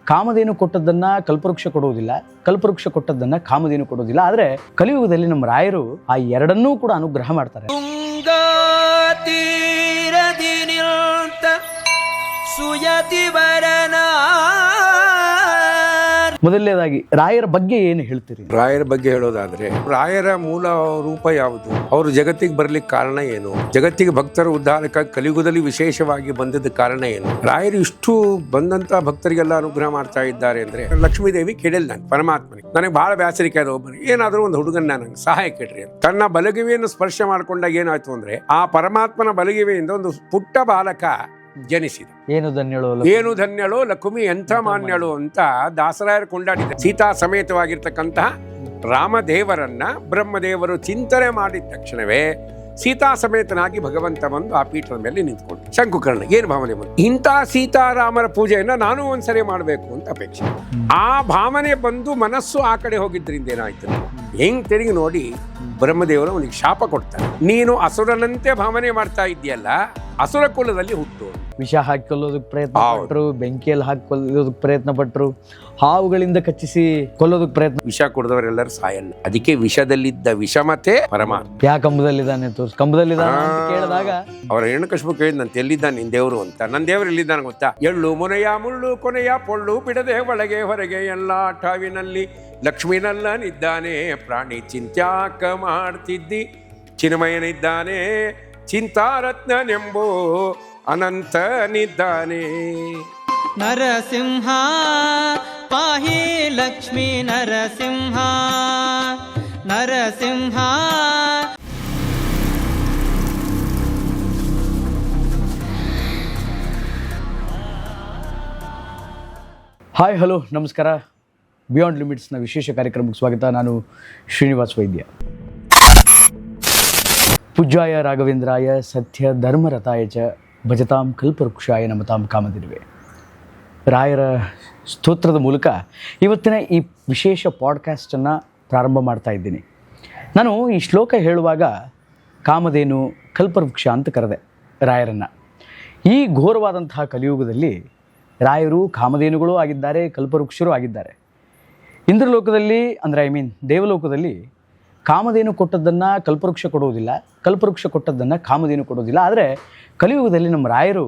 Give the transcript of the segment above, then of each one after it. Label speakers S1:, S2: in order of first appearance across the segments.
S1: ಕಾಮಧೇನು ಕೊಟ್ಟದ್ದನ್ನ ಕಲ್ಪವೃಕ್ಷ ಕೊಡುವುದಿಲ್ಲ, ಕಲ್ಪವೃಕ್ಷ ಕೊಟ್ಟದ್ದನ್ನ ಕಾಮಧೇನು ಕೊಡುವುದಿಲ್ಲ. ಆದರೆ ಕಲಿಯುಗದಲ್ಲಿ ನಮ್ಮ ರಾಯರು ಆ ಎರಡನ್ನೂ ಕೂಡ ಅನುಗ್ರಹ ಮಾಡ್ತಾರೆ. ಮೊದಲನೇದಾಗಿ ರಾಯರ ಬಗ್ಗೆ ಏನು ಹೇಳ್ತೀರಿ?
S2: ರಾಯರ ಬಗ್ಗೆ ಹೇಳೋದಾದ್ರೆ, ರಾಯರ ಮೂಲ ರೂಪ ಯಾವುದು, ಅವರು ಜಗತ್ತಿಗೆ ಬರ್ಲಿಕ್ಕೆ ಕಾರಣ ಏನು, ಜಗತ್ತಿಗೆ ಭಕ್ತರ ಉದ್ಧಾರಕ್ಕಾಗಿ ಕಲಿಯುಗದಲ್ಲಿ ವಿಶೇಷವಾಗಿ ಬಂದದ ಕಾರಣ ಏನು, ರಾಯರು ಇಷ್ಟು ಬಂದಂತ ಭಕ್ತರಿಗೆಲ್ಲ ಅನುಗ್ರಹ ಮಾಡ್ತಾ ಇದ್ದಾರೆ ಅಂದ್ರೆ, ಲಕ್ಷ್ಮೀದೇವಿ ಕೇಳಿಲ್ಲ ನಾನು ಪರಮಾತ್ಮನಿಗೆ, ನನಗೆ ಬಹಳ ಬೇಸರಿಕೆ ಆದ ಒಬ್ಬರು ಏನಾದ್ರೂ ಒಂದು ಹುಡುಗನ್ನ ನಂಗೆ ಸಹಾಯ ಕೇಳ್ರಿ ಅಂತ. ತನ್ನ ಬಲಗಿವೆಯನ್ನು ಸ್ಪರ್ಶ ಮಾಡ್ಕೊಂಡಾಗ ಏನಾಯ್ತು ಅಂದ್ರೆ, ಆ ಪರಮಾತ್ಮನ ಬಲಗಿವೆಯಿಂದ ಒಂದು ಪುಟ್ಟ ಬಾಲಕ ಜನಿಸಿದ. ಏನು ಧನ್ಯಳು ಲಕ್ಷ್ಮಿ ಎಂಥ ಮಾನ್ಯಳು ಅಂತ ದಾಸರಾಯರು ಕೊಂಡಾಡಿದ. ಸೀತಾ ಸಮೇತವಾಗಿರ್ತಕ್ಕಂತಹ ರಾಮದೇವರನ್ನ ಬ್ರಹ್ಮದೇವರು ಚಿಂತನೆ ಮಾಡಿದ ತಕ್ಷಣವೇ ಸೀತಾ ಸಮೇತನಾಗಿ ಭಗವಂತ ಬಂದು ಆ ಪೀಠದ ಮೇಲೆ ನಿಂತ್ಕೊಂಡು ಶಂಕುಕರ್ಣ ಏನು ಭಾವನೆ ಬಂತು, ಇಂಥ ಸೀತಾರಾಮರ ಪೂಜೆಯನ್ನ ನಾನು ಒಂದ್ಸರಿ ಮಾಡಬೇಕು ಅಂತ ಅಪೇಕ್ಷೆ. ಆ ಭಾವನೆ ಬಂದು ಮನಸ್ಸು ಆ ಕಡೆ ಹೋಗಿದ್ರಿಂದ ಏನಾಯ್ತು, ಹೆಂಗ್ ತಿರುಗಿ ನೋಡಿ ಬ್ರಹ್ಮದೇವರು ಅವನಿಗೆ ಶಾಪ ಕೊಡ್ತಾರೆ. ನೀನು ಅಸುರನಂತೆ ಭಾವನೆ ಮಾಡ್ತಾ ಇದೆಯಲ್ಲ, ಅಸುರ ಕುಲದಲ್ಲಿ ಹುಟ್ಟು.
S1: ವಿಷ ಹಾಕಿ ಕೊಲ್ಲೋದಕ್ಕೆ ಪ್ರಯತ್ನ ಪಟ್ಟರು, ಬೆಂಕಿಯಲ್ಲಿ ಹಾಕಿ ಕೊಲ್ಲೋದಕ್ಕೆ ಪ್ರಯತ್ನ ಪಟ್ಟರು, ಹಾವುಗಳಿಂದ ಕಚ್ಚಿಸಿ ಕೊಲ್ಲೋದಕ್ಕೆ ಪ್ರಯತ್ನ.
S2: ವಿಷ ಕುಡಿದವರೆಲ್ಲರೂ ಸಾಯಲ್ಲ, ಅದಕ್ಕೆ ವಿಷದಲ್ಲಿದ್ದ ವಿಷಮತೆ ಪರಮಾತ್ಮ.
S1: ಯಾ ಕಂಬದಲ್ಲಿದ್ದಾನೆ ತೋರ್ಸ್, ಕಂಬದಲ್ಲಿದ್ದಾನೆ ಕೇಳಿದಾಗ
S2: ಅವರ ಹೆಣ್ಣುಕಶ್ಯಪ ಕೇಳಿದ್ ನಾನು ಎಲ್ಲಿದ್ದಾನೆ ನಿನ್ ದೇವರು ಅಂತ. ನನ್ನ ದೇವರು ಎಲ್ಲಿದ್ದಾನೆ ಗೊತ್ತಾ, ಎಳ್ಳು ಮುನೆಯ ಮುಳ್ಳು ಕೊನೆಯ ಪೊಳ್ಳು ಬಿಡದೆ ಒಳಗೆ ಹೊರಗೆ ಎಲ್ಲ ಠಾವಿನಲ್ಲಿ ಲಕ್ಷ್ಮೀನಲ್ಲನಿದ್ದಾನೆ. ಪ್ರಾಣಿ ಚಿಂತ್ಯಾಕ ಮಾಡ್ತಿದ್ದಿ ಚಿನ್ಮಯನಿದ್ದಾನೆ, ಚಿಂತಾರತ್ನನೆಂಬೋ ಅನಂತನಿದ್ದಾನೆ.
S3: ನರಸಿಂಹ ಪಾಹಿ ಲಕ್ಷ್ಮೀ ನರಸಿಂಹ ನರಸಿಂಹ.
S1: ಹಾಯ್ ಹಲೋ ನಮಸ್ಕಾರ. ಬಿಯಾಂಡ್ ಲಿಮಿಟ್ಸ್ನ ವಿಶೇಷ ಕಾರ್ಯಕ್ರಮಕ್ಕೆ ಸ್ವಾಗತ. ನಾನು ಶ್ರೀನಿವಾಸ್ ವೈದ್ಯ. ಪೂಜ್ಯಾಯ ರಾಘವೇಂದ್ರಾಯ ಸತ್ಯ ಧರ್ಮರತಾಯ ಚ ಭಜತಾಂ ಕಲ್ಪವೃಕ್ಷಾಯ ನಮತಾಂ ಕಾಮಧೇನವೇ. ರಾಯರ ಸ್ತೋತ್ರದ ಮೂಲಕ ಇವತ್ತಿನ ಈ ವಿಶೇಷ ಪಾಡ್ಕಾಸ್ಟನ್ನು ಪ್ರಾರಂಭ ಮಾಡ್ತಾ ಇದ್ದೀನಿ. ನಾನು ಈ ಶ್ಲೋಕ ಹೇಳುವಾಗ ಕಾಮಧೇನು ಕಲ್ಪವೃಕ್ಷ ಅಂತ ಕರೆದೆ ರಾಯರನ್ನು. ಈ ಘೋರವಾದಂತಹ ಕಲಿಯುಗದಲ್ಲಿ ರಾಯರು ಕಾಮಧೇನುಗಳೂ ಆಗಿದ್ದಾರೆ, ಕಲ್ಪವೃಕ್ಷರು ಆಗಿದ್ದಾರೆ. ಇಂದ್ರಲೋಕದಲ್ಲಿ ಅಂದರೆ ದೇವಲೋಕದಲ್ಲಿ ಕಾಮಧೇನು ಕೊಟ್ಟದ್ದನ್ನು ಕಲ್ಪವೃಕ್ಷ ಕೊಡುವುದಿಲ್ಲ, ಕಲ್ಪವೃಕ್ಷ ಕೊಟ್ಟದ್ದನ್ನು ಕಾಮಧೇನು ಕೊಡುವುದಿಲ್ಲ. ಆದರೆ ಕಲಿಯುಗದಲ್ಲಿ ನಮ್ಮ ರಾಯರು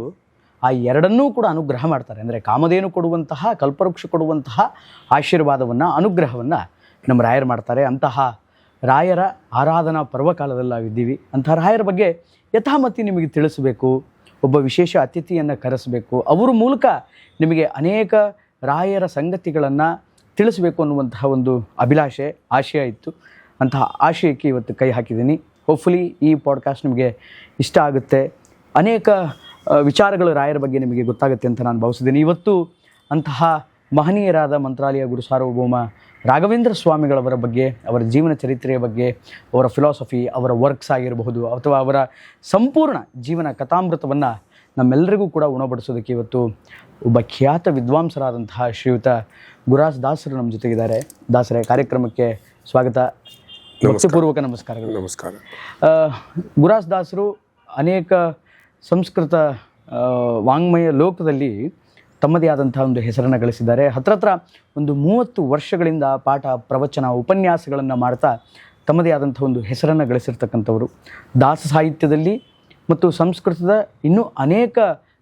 S1: ಆ ಎರಡನ್ನೂ ಕೂಡ ಅನುಗ್ರಹ ಮಾಡ್ತಾರೆ. ಅಂದರೆ ಕಾಮಧೇನು ಕೊಡುವಂತಹ, ಕಲ್ಪವೃಕ್ಷ ಕೊಡುವಂತಹ ಆಶೀರ್ವಾದವನ್ನು, ಅನುಗ್ರಹವನ್ನು ನಮ್ಮ ರಾಯರು ಮಾಡ್ತಾರೆ. ಅಂತಹ ರಾಯರ ಆರಾಧನಾ ಪರ್ವಕಾಲದಲ್ಲಿ ನಾವಿದ್ದೀವಿ. ಅಂತಹ ರಾಯರ ಬಗ್ಗೆ ಯಥಾಮತಿ ನಿಮಗೆ ತಿಳಿಸಬೇಕು, ಒಬ್ಬ ವಿಶೇಷ ಅತಿಥಿಯನ್ನು ಕರೆಸಬೇಕು, ಅವರ ಮೂಲಕ ನಿಮಗೆ ಅನೇಕ ರಾಯರ ಸಂಗತಿಗಳನ್ನು ತಿಳಿಸಬೇಕು ಅನ್ನುವಂತಹ ಒಂದು ಅಭಿಲಾಷೆ, ಆಶಯ ಇತ್ತು. ಅಂತಹ ಆಶಯಕ್ಕೆ ಇವತ್ತು ಕೈ ಹಾಕಿದ್ದೀನಿ. ಹೋಪ್ಫುಲಿ ಈ ಪಾಡ್ಕಾಸ್ಟ್ ನಿಮಗೆ ಇಷ್ಟ ಆಗುತ್ತೆ, ಅನೇಕ ವಿಚಾರಗಳು ರಾಯರ ಬಗ್ಗೆ ನಿಮಗೆ ಗೊತ್ತಾಗುತ್ತೆ ಅಂತ ನಾನು ಭಾವಿಸಿದ್ದೀನಿ. ಇವತ್ತು ಅಂತಹ ಮಹನೀಯರಾದ ಮಂತ್ರಾಲಯ ಗುರು ಸಾರ್ವಭೌಮ ರಾಘವೇಂದ್ರ ಸ್ವಾಮಿಗಳವರ ಬಗ್ಗೆ, ಅವರ ಜೀವನ ಚರಿತ್ರೆಯ ಬಗ್ಗೆ, ಅವರ ಫಿಲಾಸಫಿ, ಅವರ ವರ್ಕ್ಸ್ ಆಗಿರಬಹುದು, ಅಥವಾ ಅವರ ಸಂಪೂರ್ಣ ಜೀವನ ಕಥಾಮೃತವನ್ನು ನಮ್ಮೆಲ್ಲರಿಗೂ ಕೂಡ ಉಣಬಡಿಸೋದಕ್ಕೆ ಇವತ್ತು ಒಬ್ಬ ಖ್ಯಾತ ವಿದ್ವಾಂಸರಾದಂತಹ ಶ್ರೀಯುತ ಗುರಾಸ್ ದಾಸರು ನಮ್ಮ ಜೊತೆಗಿದ್ದಾರೆ. ದಾಸರೇ, ಕಾರ್ಯಕ್ರಮಕ್ಕೆ ಸ್ವಾಗತ, ಭಕ್ತಿಪೂರ್ವಕ ನಮಸ್ಕಾರಗಳು.
S2: ನಮಸ್ಕಾರ.
S1: ಗುರಾಸ್ ದಾಸರು ಅನೇಕ ಸಂಸ್ಕೃತ ವಾಂಗ್ಮಯ ಲೋಕದಲ್ಲಿ ತಮ್ಮದೇ ಆದಂತಹ ಒಂದು ಹೆಸರನ್ನು ಗಳಿಸಿದ್ದಾರೆ. ಹತ್ರ ಒಂದು 30 ವರ್ಷಗಳಿಂದ ಪಾಠ, ಪ್ರವಚನ, ಉಪನ್ಯಾಸಗಳನ್ನು ಮಾಡ್ತಾ ತಮ್ಮದೇ ಆದಂಥ ಒಂದು ಹೆಸರನ್ನು ಗಳಿಸಿರ್ತಕ್ಕಂಥವರು. ದಾಸ ಸಾಹಿತ್ಯದಲ್ಲಿ ಮತ್ತು ಸಂಸ್ಕೃತದ ಇನ್ನೂ ಅನೇಕ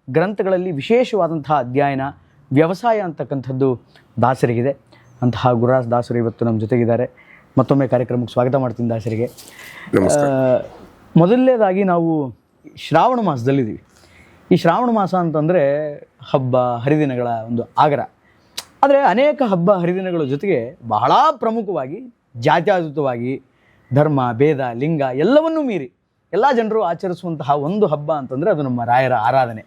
S1: ಗ್ರಂಥಗಳಲ್ಲಿ ವಿಶೇಷವಾದಂತಹ ಅಧ್ಯಯನ, ವ್ಯವಸಾಯ ಅಂತಕ್ಕಂಥದ್ದು ದಾಸರಿಗಿದೆ. ಅಂತಹ ಗುರಾಸ್ ದಾಸರು ಇವತ್ತು ನಮ್ಮ ಜೊತೆಗಿದ್ದಾರೆ. ಮತ್ತೊಮ್ಮೆ ಕಾರ್ಯಕ್ರಮಕ್ಕೆ ಸ್ವಾಗತ ಮಾಡ್ತೀನಿ ದಾಸರಿಗೆ. ಮೊದಲನೇದಾಗಿ ನಾವು ಶ್ರಾವಣ ಮಾಸದಲ್ಲಿದ್ದೀವಿ. ಈ ಶ್ರಾವಣ ಮಾಸ ಅಂತಂದರೆ ಹಬ್ಬ ಹರಿದಿನಗಳ ಒಂದು ಆಗರ. ಆದರೆ ಅನೇಕ ಹಬ್ಬ ಹರಿದಿನಗಳ ಜೊತೆಗೆ ಬಹಳ ಪ್ರಮುಖವಾಗಿ ಜಾತ್ಯತೀತವಾಗಿ ಧರ್ಮ, ಭೇದ, ಲಿಂಗ ಎಲ್ಲವನ್ನೂ ಮೀರಿ ಎಲ್ಲ ಜನರು ಆಚರಿಸುವಂತಹ ಒಂದು ಹಬ್ಬ ಅಂತಂದರೆ ಅದು ನಮ್ಮ ರಾಯರ ಆರಾಧನೆ.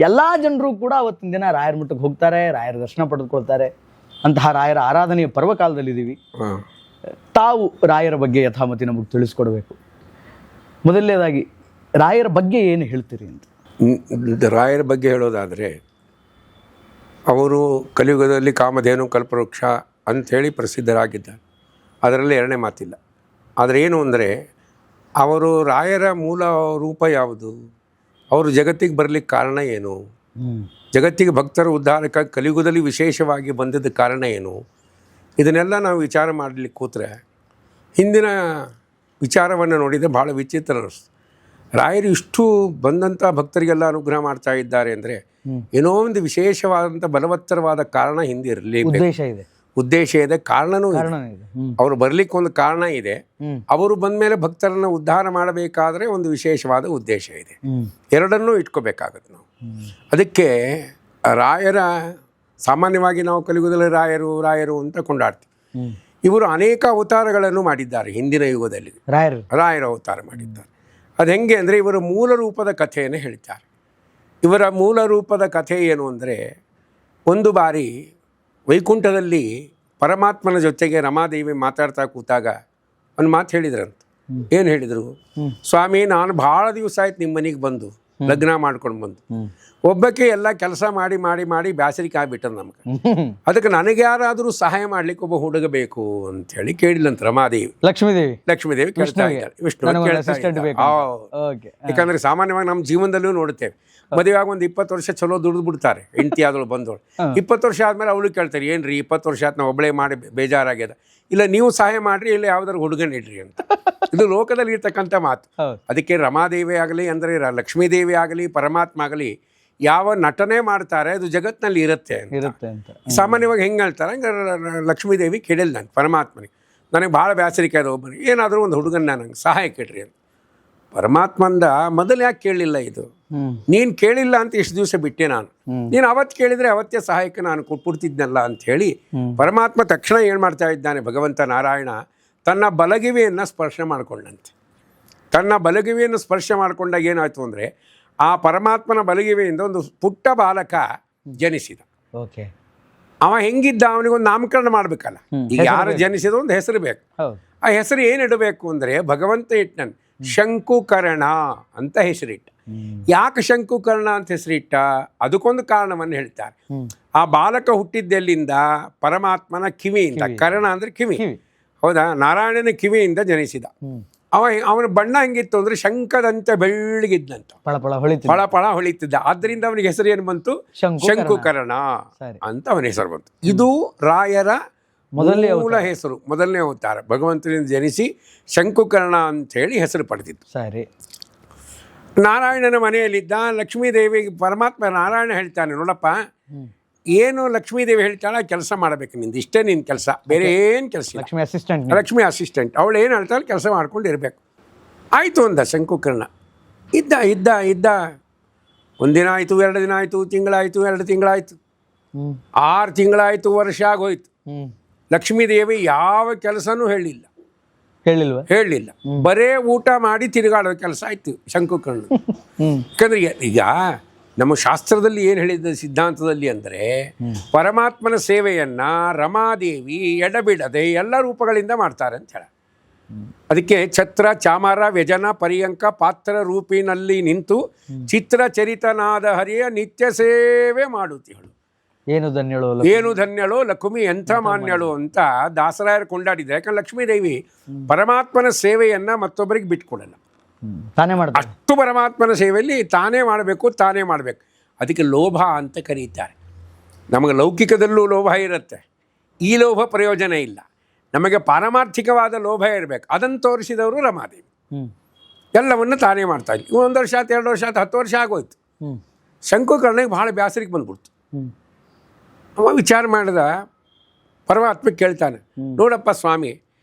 S1: ಎಲ್ಲ ಜನರು ಕೂಡ ಅವತ್ತಿನ ದಿನ ರಾಯರ ಮಠಕ್ಕೆ ಹೋಗ್ತಾರೆ, ರಾಯರ ದರ್ಶನ ಪಡೆದುಕೊಳ್ತಾರೆ. ಅಂತಹ ರಾಯರ ಆರಾಧನೆಯ ಪರ್ವಕಾಲದಲ್ಲಿದ್ದೀವಿ. ತಾವು ರಾಯರ ಬಗ್ಗೆ ಯಥಾಮತಿ ನಮಗೆ ತಿಳಿಸ್ಕೊಡ್ಬೇಕು. ಮೊದಲನೇದಾಗಿ ರಾಯರ ಬಗ್ಗೆ ಏನು ಹೇಳ್ತೀರಿ ಅಂತ?
S2: ರಾಯರ ಬಗ್ಗೆ ಹೇಳೋದಾದರೆ, ಅವರು ಕಲಿಯುಗದಲ್ಲಿ ಕಾಮಧೇನು ಕಲ್ಪವೃಕ್ಷ ಅಂಥೇಳಿ ಪ್ರಸಿದ್ಧರಾಗಿದ್ದಾರೆ, ಅದರಲ್ಲಿ ಎರಡನೇ ಮಾತಿಲ್ಲ. ಆದರೆ ಏನು ಅಂದರೆ, ಅವರು ರಾಯರ ಮೂಲ ರೂಪ ಯಾವುದು, ಅವರು ಜಗತ್ತಿಗೆ ಬರಲಿಕ್ಕೆ ಕಾರಣ ಏನು, ಜಗತ್ತಿಗೆ ಭಕ್ತರ ಉದ್ಧಾರಕ್ಕಾಗಿ ಕಲಿಯುಗದಲ್ಲಿ ವಿಶೇಷವಾಗಿ ಬಂದಿದ್ದ ಕಾರಣ ಏನು? ಇದನ್ನೆಲ್ಲ ನಾವು ವಿಚಾರ ಮಾಡಲಿಕ್ಕೆ ಕೂತ್ರೆ ಹಿಂದಿನ ವಿಚಾರವನ್ನು ನೋಡಿದರೆ ಭಾಳ ವಿಚಿತ್ರ ಅನ್ನಿಸ್ತು. ರಾಯರು ಇಷ್ಟು ಬಂದಂಥ ಭಕ್ತರಿಗೆಲ್ಲ ಅನುಗ್ರಹ ಮಾಡ್ತಾ ಇದ್ದಾರೆ ಅಂದರೆ ಏನೋ ಒಂದು ವಿಶೇಷವಾದಂಥ ಬಲವತ್ತರವಾದ ಕಾರಣ ಹಿಂದೆ ಇರಲೇಬೇಕು. ಉದ್ದೇಶ ಇದೆ, ಕಾರಣನೂ ಇದೆ. ಅವರು ಬರಲಿಕ್ಕೆ ಒಂದು ಕಾರಣ ಇದೆ. ಅವರು ಬಂದ ಮೇಲೆ ಭಕ್ತರನ್ನು ಉದ್ಧಾರ ಮಾಡಬೇಕಾದ್ರೆ ಒಂದು ವಿಶೇಷವಾದ ಉದ್ದೇಶ ಇದೆ. ಎರಡನ್ನೂ ಇಟ್ಕೋಬೇಕಾಗತ್ತೆ ನಾವು. ಅದಕ್ಕೆ ರಾಯರ ಸಾಮಾನ್ಯವಾಗಿ ನಾವು ಕಲಿಯುಗದಲ್ಲಿ ರಾಯರು ರಾಯರು ಅಂತ ಕೊಂಡಾಡ್ತೀವಿ. ಇವರು ಅನೇಕ ಅವತಾರಗಳನ್ನು ಮಾಡಿದ್ದಾರೆ ಹಿಂದಿನ ಯುಗದಲ್ಲಿ. ರಾಯರ ಅವತಾರ ಮಾಡಿದ್ದಾರೆ. ಅದು ಹೆಂಗೆ ಅಂದರೆ ಇವರ ಮೂಲ ರೂಪದ ಕಥೆಯನ್ನು ಹೇಳ್ತಾರೆ. ಇವರ ಮೂಲ ರೂಪದ ಕಥೆ ಏನು ಅಂದರೆ, ಒಂದು ಬಾರಿ ವೈಕುಂಠದಲ್ಲಿ ಪರಮಾತ್ಮನ ಜೊತೆಗೆ ರಮಾದೇವಿ ಮಾತಾಡ್ತಾ ಕೂತಾಗ ಒಂದು ಮಾತು ಹೇಳಿದ್ರಂತ. ಏನು ಹೇಳಿದರು? ಸ್ವಾಮಿ, ನಾನು ಭಾಳ ದಿವಸ ಆಯ್ತು ನಿಮ್ಮ ಮನೆಗೆ ಬಂದು, ಲಗ್ನ ಮಾಡ್ಕೊಂಡು ಬಂದು, ಒಬ್ಬಕ್ಕೆ ಎಲ್ಲ ಕೆಲಸ ಮಾಡಿ ಮಾಡಿ ಮಾಡಿ ಬ್ಯಾಸರಿಕೆ ಆಗ್ಬಿಟ್ಟದ ನಮ್ಗೆ. ಅದಕ್ಕೆ ನನಗೆ ಯಾರಾದರೂ ಸಹಾಯ ಮಾಡ್ಲಿಕ್ಕೆ ಒಬ್ಬ ಹುಡುಗ ಬೇಕು ಅಂಥೇಳಿ ಕೇಳಿಲ್ಲಂತ ರಮಾದೇವಿ. ಲಕ್ಷ್ಮೀದೇವಿ ಕೇಳ್ತಾ ಇದ್ದಾರೆ, ವಿಷ್ಣು ಕೇಳ್ತಾ ಇದ್ದಾರೆ. ಯಾಕಂದ್ರೆ ಸಾಮಾನ್ಯವಾಗಿ ನಮ್ಮ ಜೀವನದಲ್ಲೂ ನೋಡುತ್ತೇವೆ, ಮದುವೆಯಾಗ ಒಂದು 20 ವರ್ಷ ಚಲೋ ದುಡ್ದು ಬಿಡ್ತಾರೆ, ಹೆಂಡತಿ ಆದಳು ಬಂದವಳು. 20 ವರ್ಷ ಆದಮೇಲೆ ಅವಳು ಕೇಳ್ತಾರೆ, ಏನ್ರಿ 20 ವರ್ಷ ಆಯ್ತು ನಾವು ಒಬ್ಬಳೇ ಮಾಡಿ ಬೇಜಾರಾಗ್ಯದ, ಇಲ್ಲ ನೀವು ಸಹಾಯ ಮಾಡ್ರಿ, ಇಲ್ಲ ಯಾವ್ದಾರು ಹುಡುಗನ ಇಡ್ರಿ ಅಂತ. ಇದು ಲೋಕದಲ್ಲಿ ಇರ್ತಕ್ಕಂಥ ಮಾತು. ಅದಕ್ಕೆ ರಮಾದೇವಿ ಆಗಲಿ ಅಂದರೆ ಲಕ್ಷ್ಮೀದೇವಿ ಆಗಲಿ ಪರಮಾತ್ಮ ಆಗಲಿ ಯಾವ ನಟನೆ ಮಾಡ್ತಾರೆ ಅದು ಜಗತ್ತಿನಲ್ಲಿ ಇರುತ್ತೆ ಅಂತ ಸಾಮಾನ್ಯವಾಗಿ ಹೆಂಗೆ ಹೇಳ್ತಾರೆ. ಹಂಗೆ ಲಕ್ಷ್ಮೀದೇವಿ ಕೇಳಿಲ್ಲ ನಂಗೆ ಪರಮಾತ್ಮನಿಗೆ, ನನಗೆ ಭಾಳ ಬೇಸರಿಕೆ ಅದು ಒಬ್ಬನಿಗೆ, ಏನಾದರೂ ಒಂದು ಹುಡುಗನ್ನ ನಂಗೆ ಸಹಾಯ ಕೇಳ್ರಿ ಅಂತ. ಪರಮಾತ್ಮಂದ ಮೊದಲು ಯಾಕೆ ಕೇಳಲಿಲ್ಲ ಇದು? ನೀನು ಕೇಳಿಲ್ಲ ಅಂತ ಇಷ್ಟು ದಿವಸ ಬಿಟ್ಟೆ ನಾನು, ನೀನು ಅವತ್ತು ಕೇಳಿದರೆ ಅವತ್ತೇ ಸಹಾಯಕ್ಕೆ ನಾನು ಕೊಟ್ಬಿಡ್ತಿದ್ನಲ್ಲ ಅಂತ ಹೇಳಿ ಪರಮಾತ್ಮ ತಕ್ಷಣ ಏನು ಮಾಡ್ತಾ ಇದ್ದಾನೆ, ಭಗವಂತ ನಾರಾಯಣ ತನ್ನ ಬಲಗಿವೆಯನ್ನು ಸ್ಪರ್ಶ ಮಾಡಿಕೊಂಡಂತೆ. ತನ್ನ ಬಲಗಿವೆಯನ್ನು ಸ್ಪರ್ಶ ಮಾಡಿಕೊಂಡಾಗ ಏನಾಯಿತು ಅಂದರೆ, ಆ ಪರಮಾತ್ಮನ ಬಲಗಿವೆಯಿಂದ ಒಂದು ಪುಟ್ಟ ಬಾಲಕ ಜನಿಸಿದ. ಅವ ಹೆಂಗಿದ್ದ, ಅವನಿಗೊಂದು ನಾಮಕರಣ ಮಾಡಬೇಕಲ್ಲ. ಈಗ ಯಾರು ಜನಿಸಿದ ಒಂದು ಹೆಸರು ಬೇಕು. ಆ ಹೆಸರು ಏನು ಇಡಬೇಕು ಅಂದರೆ ಭಗವಂತ ಇಟ್ಟನು, ಶಂಕುಕರ್ಣ ಅಂತ ಹೆಸರಿಟ್ಟ. ಯಾಕೆ ಶಂಕುಕರ್ಣ ಅಂತ ಹೆಸರಿಟ್ಟ? ಅದಕ್ಕೊಂದು ಕಾರಣವನ್ನು ಹೇಳ್ತಾರೆ. ಆ ಬಾಲಕ ಹುಟ್ಟಿದ್ದೆಲ್ಲಿಂದ? ಪರಮಾತ್ಮನ ಕಿವಿಯಿಂದ. ಕರ್ಣ ಅಂದರೆ ಕಿವಿ, ಹೌದಾ? ನಾರಾಯಣನ ಕಿವಿಯಿಂದ ಜನಿಸಿದ. ಅವನ ಬಣ್ಣ ಹೆಂಗಿತ್ತು ಅಂದರೆ ಶಂಕದಂತೆ ಬೆಳ್ಳಗಿದ್ದಂತ, ಫಳ ಫಳ ಹೊಳಿತಿದ್ದ. ಆದ್ದರಿಂದ ಅವನಿಗೆ ಹೆಸರು ಏನು ಬಂತು? ಶಂಕುಕರ್ಣ ಅಂತ ಅವನ ಹೆಸರು ಬಂತು. ಇದು ರಾಯರ ಮೂಲ ಹೆಸರು, ಮೊದಲನೇ ಅವತಾರ. ಭಗವಂತನಿಂದ ಜನಿಸಿ ಶಂಕುಕರ್ಣ ಅಂಥೇಳಿ ಹೆಸರು ಪಡೆದಿತ್ತು. ನಾರಾಯಣನ ಮನೆಯಲ್ಲಿದ್ದ ಲಕ್ಷ್ಮೀದೇವಿ ಪರಮಾತ್ಮ ನಾರಾಯಣ ಹೇಳ್ತಾನೆ, ನೋಡಪ್ಪ ಏನು ಲಕ್ಷ್ಮೀದೇವಿ ಹೇಳ್ತಾಳೆ ಕೆಲಸ ಮಾಡಬೇಕು, ನಿಂದು ಇಷ್ಟೇ ನಿನ್ನ ಕೆಲಸ, ಬೇರೆ ಏನು ಕೆಲಸ. ಲಕ್ಷ್ಮಿ ಅಸಿಸ್ಟೆಂಟ್ ಅವಳು ಏನು ಹೇಳ್ತಾಳೆ ಕೆಲಸ ಮಾಡ್ಕೊಂಡು ಇರಬೇಕು. ಆಯಿತು ಅಂದ ಶಂಕುಕರ್ಣ. ಇದ್ದ ಇದ್ದ ಇದ್ದ ಒಂದಿನ ಆಯಿತು, 2 ದಿನ ಆಯಿತು, ತಿಂಗಳಾಯಿತು, 2 ತಿಂಗಳಾಯಿತು, 6 ತಿಂಗಳಾಯಿತು, ವರ್ಷ ಆಗೋಯ್ತು. ಲಕ್ಷ್ಮೀದೇವಿ ಯಾವ ಕೆಲಸನೂ ಹೇಳಿಲ್ಲ, ಬರೇ ಊಟ ಮಾಡಿ ತಿರುಗಾಡೋ ಕೆಲಸ ಆಯ್ತು ಶಂಕುಕರ್ಣ. ಯಾಕಂದ್ರೆ ಈಗ ನಮ್ಮ ಶಾಸ್ತ್ರದಲ್ಲಿ ಏನು ಹೇಳಿದ ಸಿದ್ಧಾಂತದಲ್ಲಿ ಅಂದರೆ, ಪರಮಾತ್ಮನ ಸೇವೆಯನ್ನ ರಮಾದೇವಿ ಎಡಬಿಡದೆ ಎಲ್ಲ ರೂಪಗಳಿಂದ ಮಾಡ್ತಾರೆ ಅಂತ ಹೇಳ. ಅದಕ್ಕೆ ಛತ್ರ ಚಾಮರ ವ್ಯಜನ ಪರ್ಯಂಕ ಪಾತ್ರ ರೂಪಿನಲ್ಲಿ ನಿಂತು ಚಿತ್ರ ಚರಿತನಾದ ಹರಿಯ ನಿತ್ಯ ಸೇವೆ ಮಾಡುತ್ತೀಳು. ಏನು ಧನ್ಯಳು ಲಕ್ಷ್ಮಿ ಎಂಥ ಮಾನ್ಯಳು ಅಂತ ದಾಸರಾಯರು ಕೊಂಡಾಡಿದ್ದಾರೆ. ಯಾಕಂದ್ರೆ ಲಕ್ಷ್ಮೀದೇವಿ ಪರಮಾತ್ಮನ ಸೇವೆಯನ್ನ ಮತ್ತೊಬ್ಬರಿಗೆ ಬಿಟ್ಕೊಡಲ್ಲ,
S1: ತಾನೇ ಮಾಡ್ತಾರೆ.
S2: ಅಷ್ಟು ಪರಮಾತ್ಮನ ಸೇವೆಯಲ್ಲಿ ತಾನೇ ಮಾಡಬೇಕು. ಅದಕ್ಕೆ ಲೋಭ ಅಂತ ಕರೀತಾರೆ. ನಮಗೆ ಲೌಕಿಕದಲ್ಲೂ ಲೋಭ ಇರುತ್ತೆ, ಈ ಲೋಭ ಪ್ರಯೋಜನ ಇಲ್ಲ. ನಮಗೆ ಪಾರಮಾರ್ಥಿಕವಾದ ಲೋಭ ಇರಬೇಕು. ಅದನ್ನು ತೋರಿಸಿದವರು ರಮಾದೇವಿ. ಎಲ್ಲವನ್ನು ತಾನೇ ಮಾಡ್ತಾ ಇದ್ವಿ. 1 ವರ್ಷ ಆಯ್ತು, 2 ವರ್ಷ ಆಯ್ತು, 10 ವರ್ಷ ಆಗೋಯ್ತು. ಶಂಕುಕರ್ಣಿಗೆ ಭಾಳ ಬೇಸರಿಗೆ ಬಂದ್ಬಿಡ್ತು. ಅವ ವಿಚಾರ ಮಾಡಿದ, ಪರಮಾತ್ಮ ಕೇಳ್ತಾನೆ, ನೋಡಪ್ಪ ಸ್ವಾಮಿ,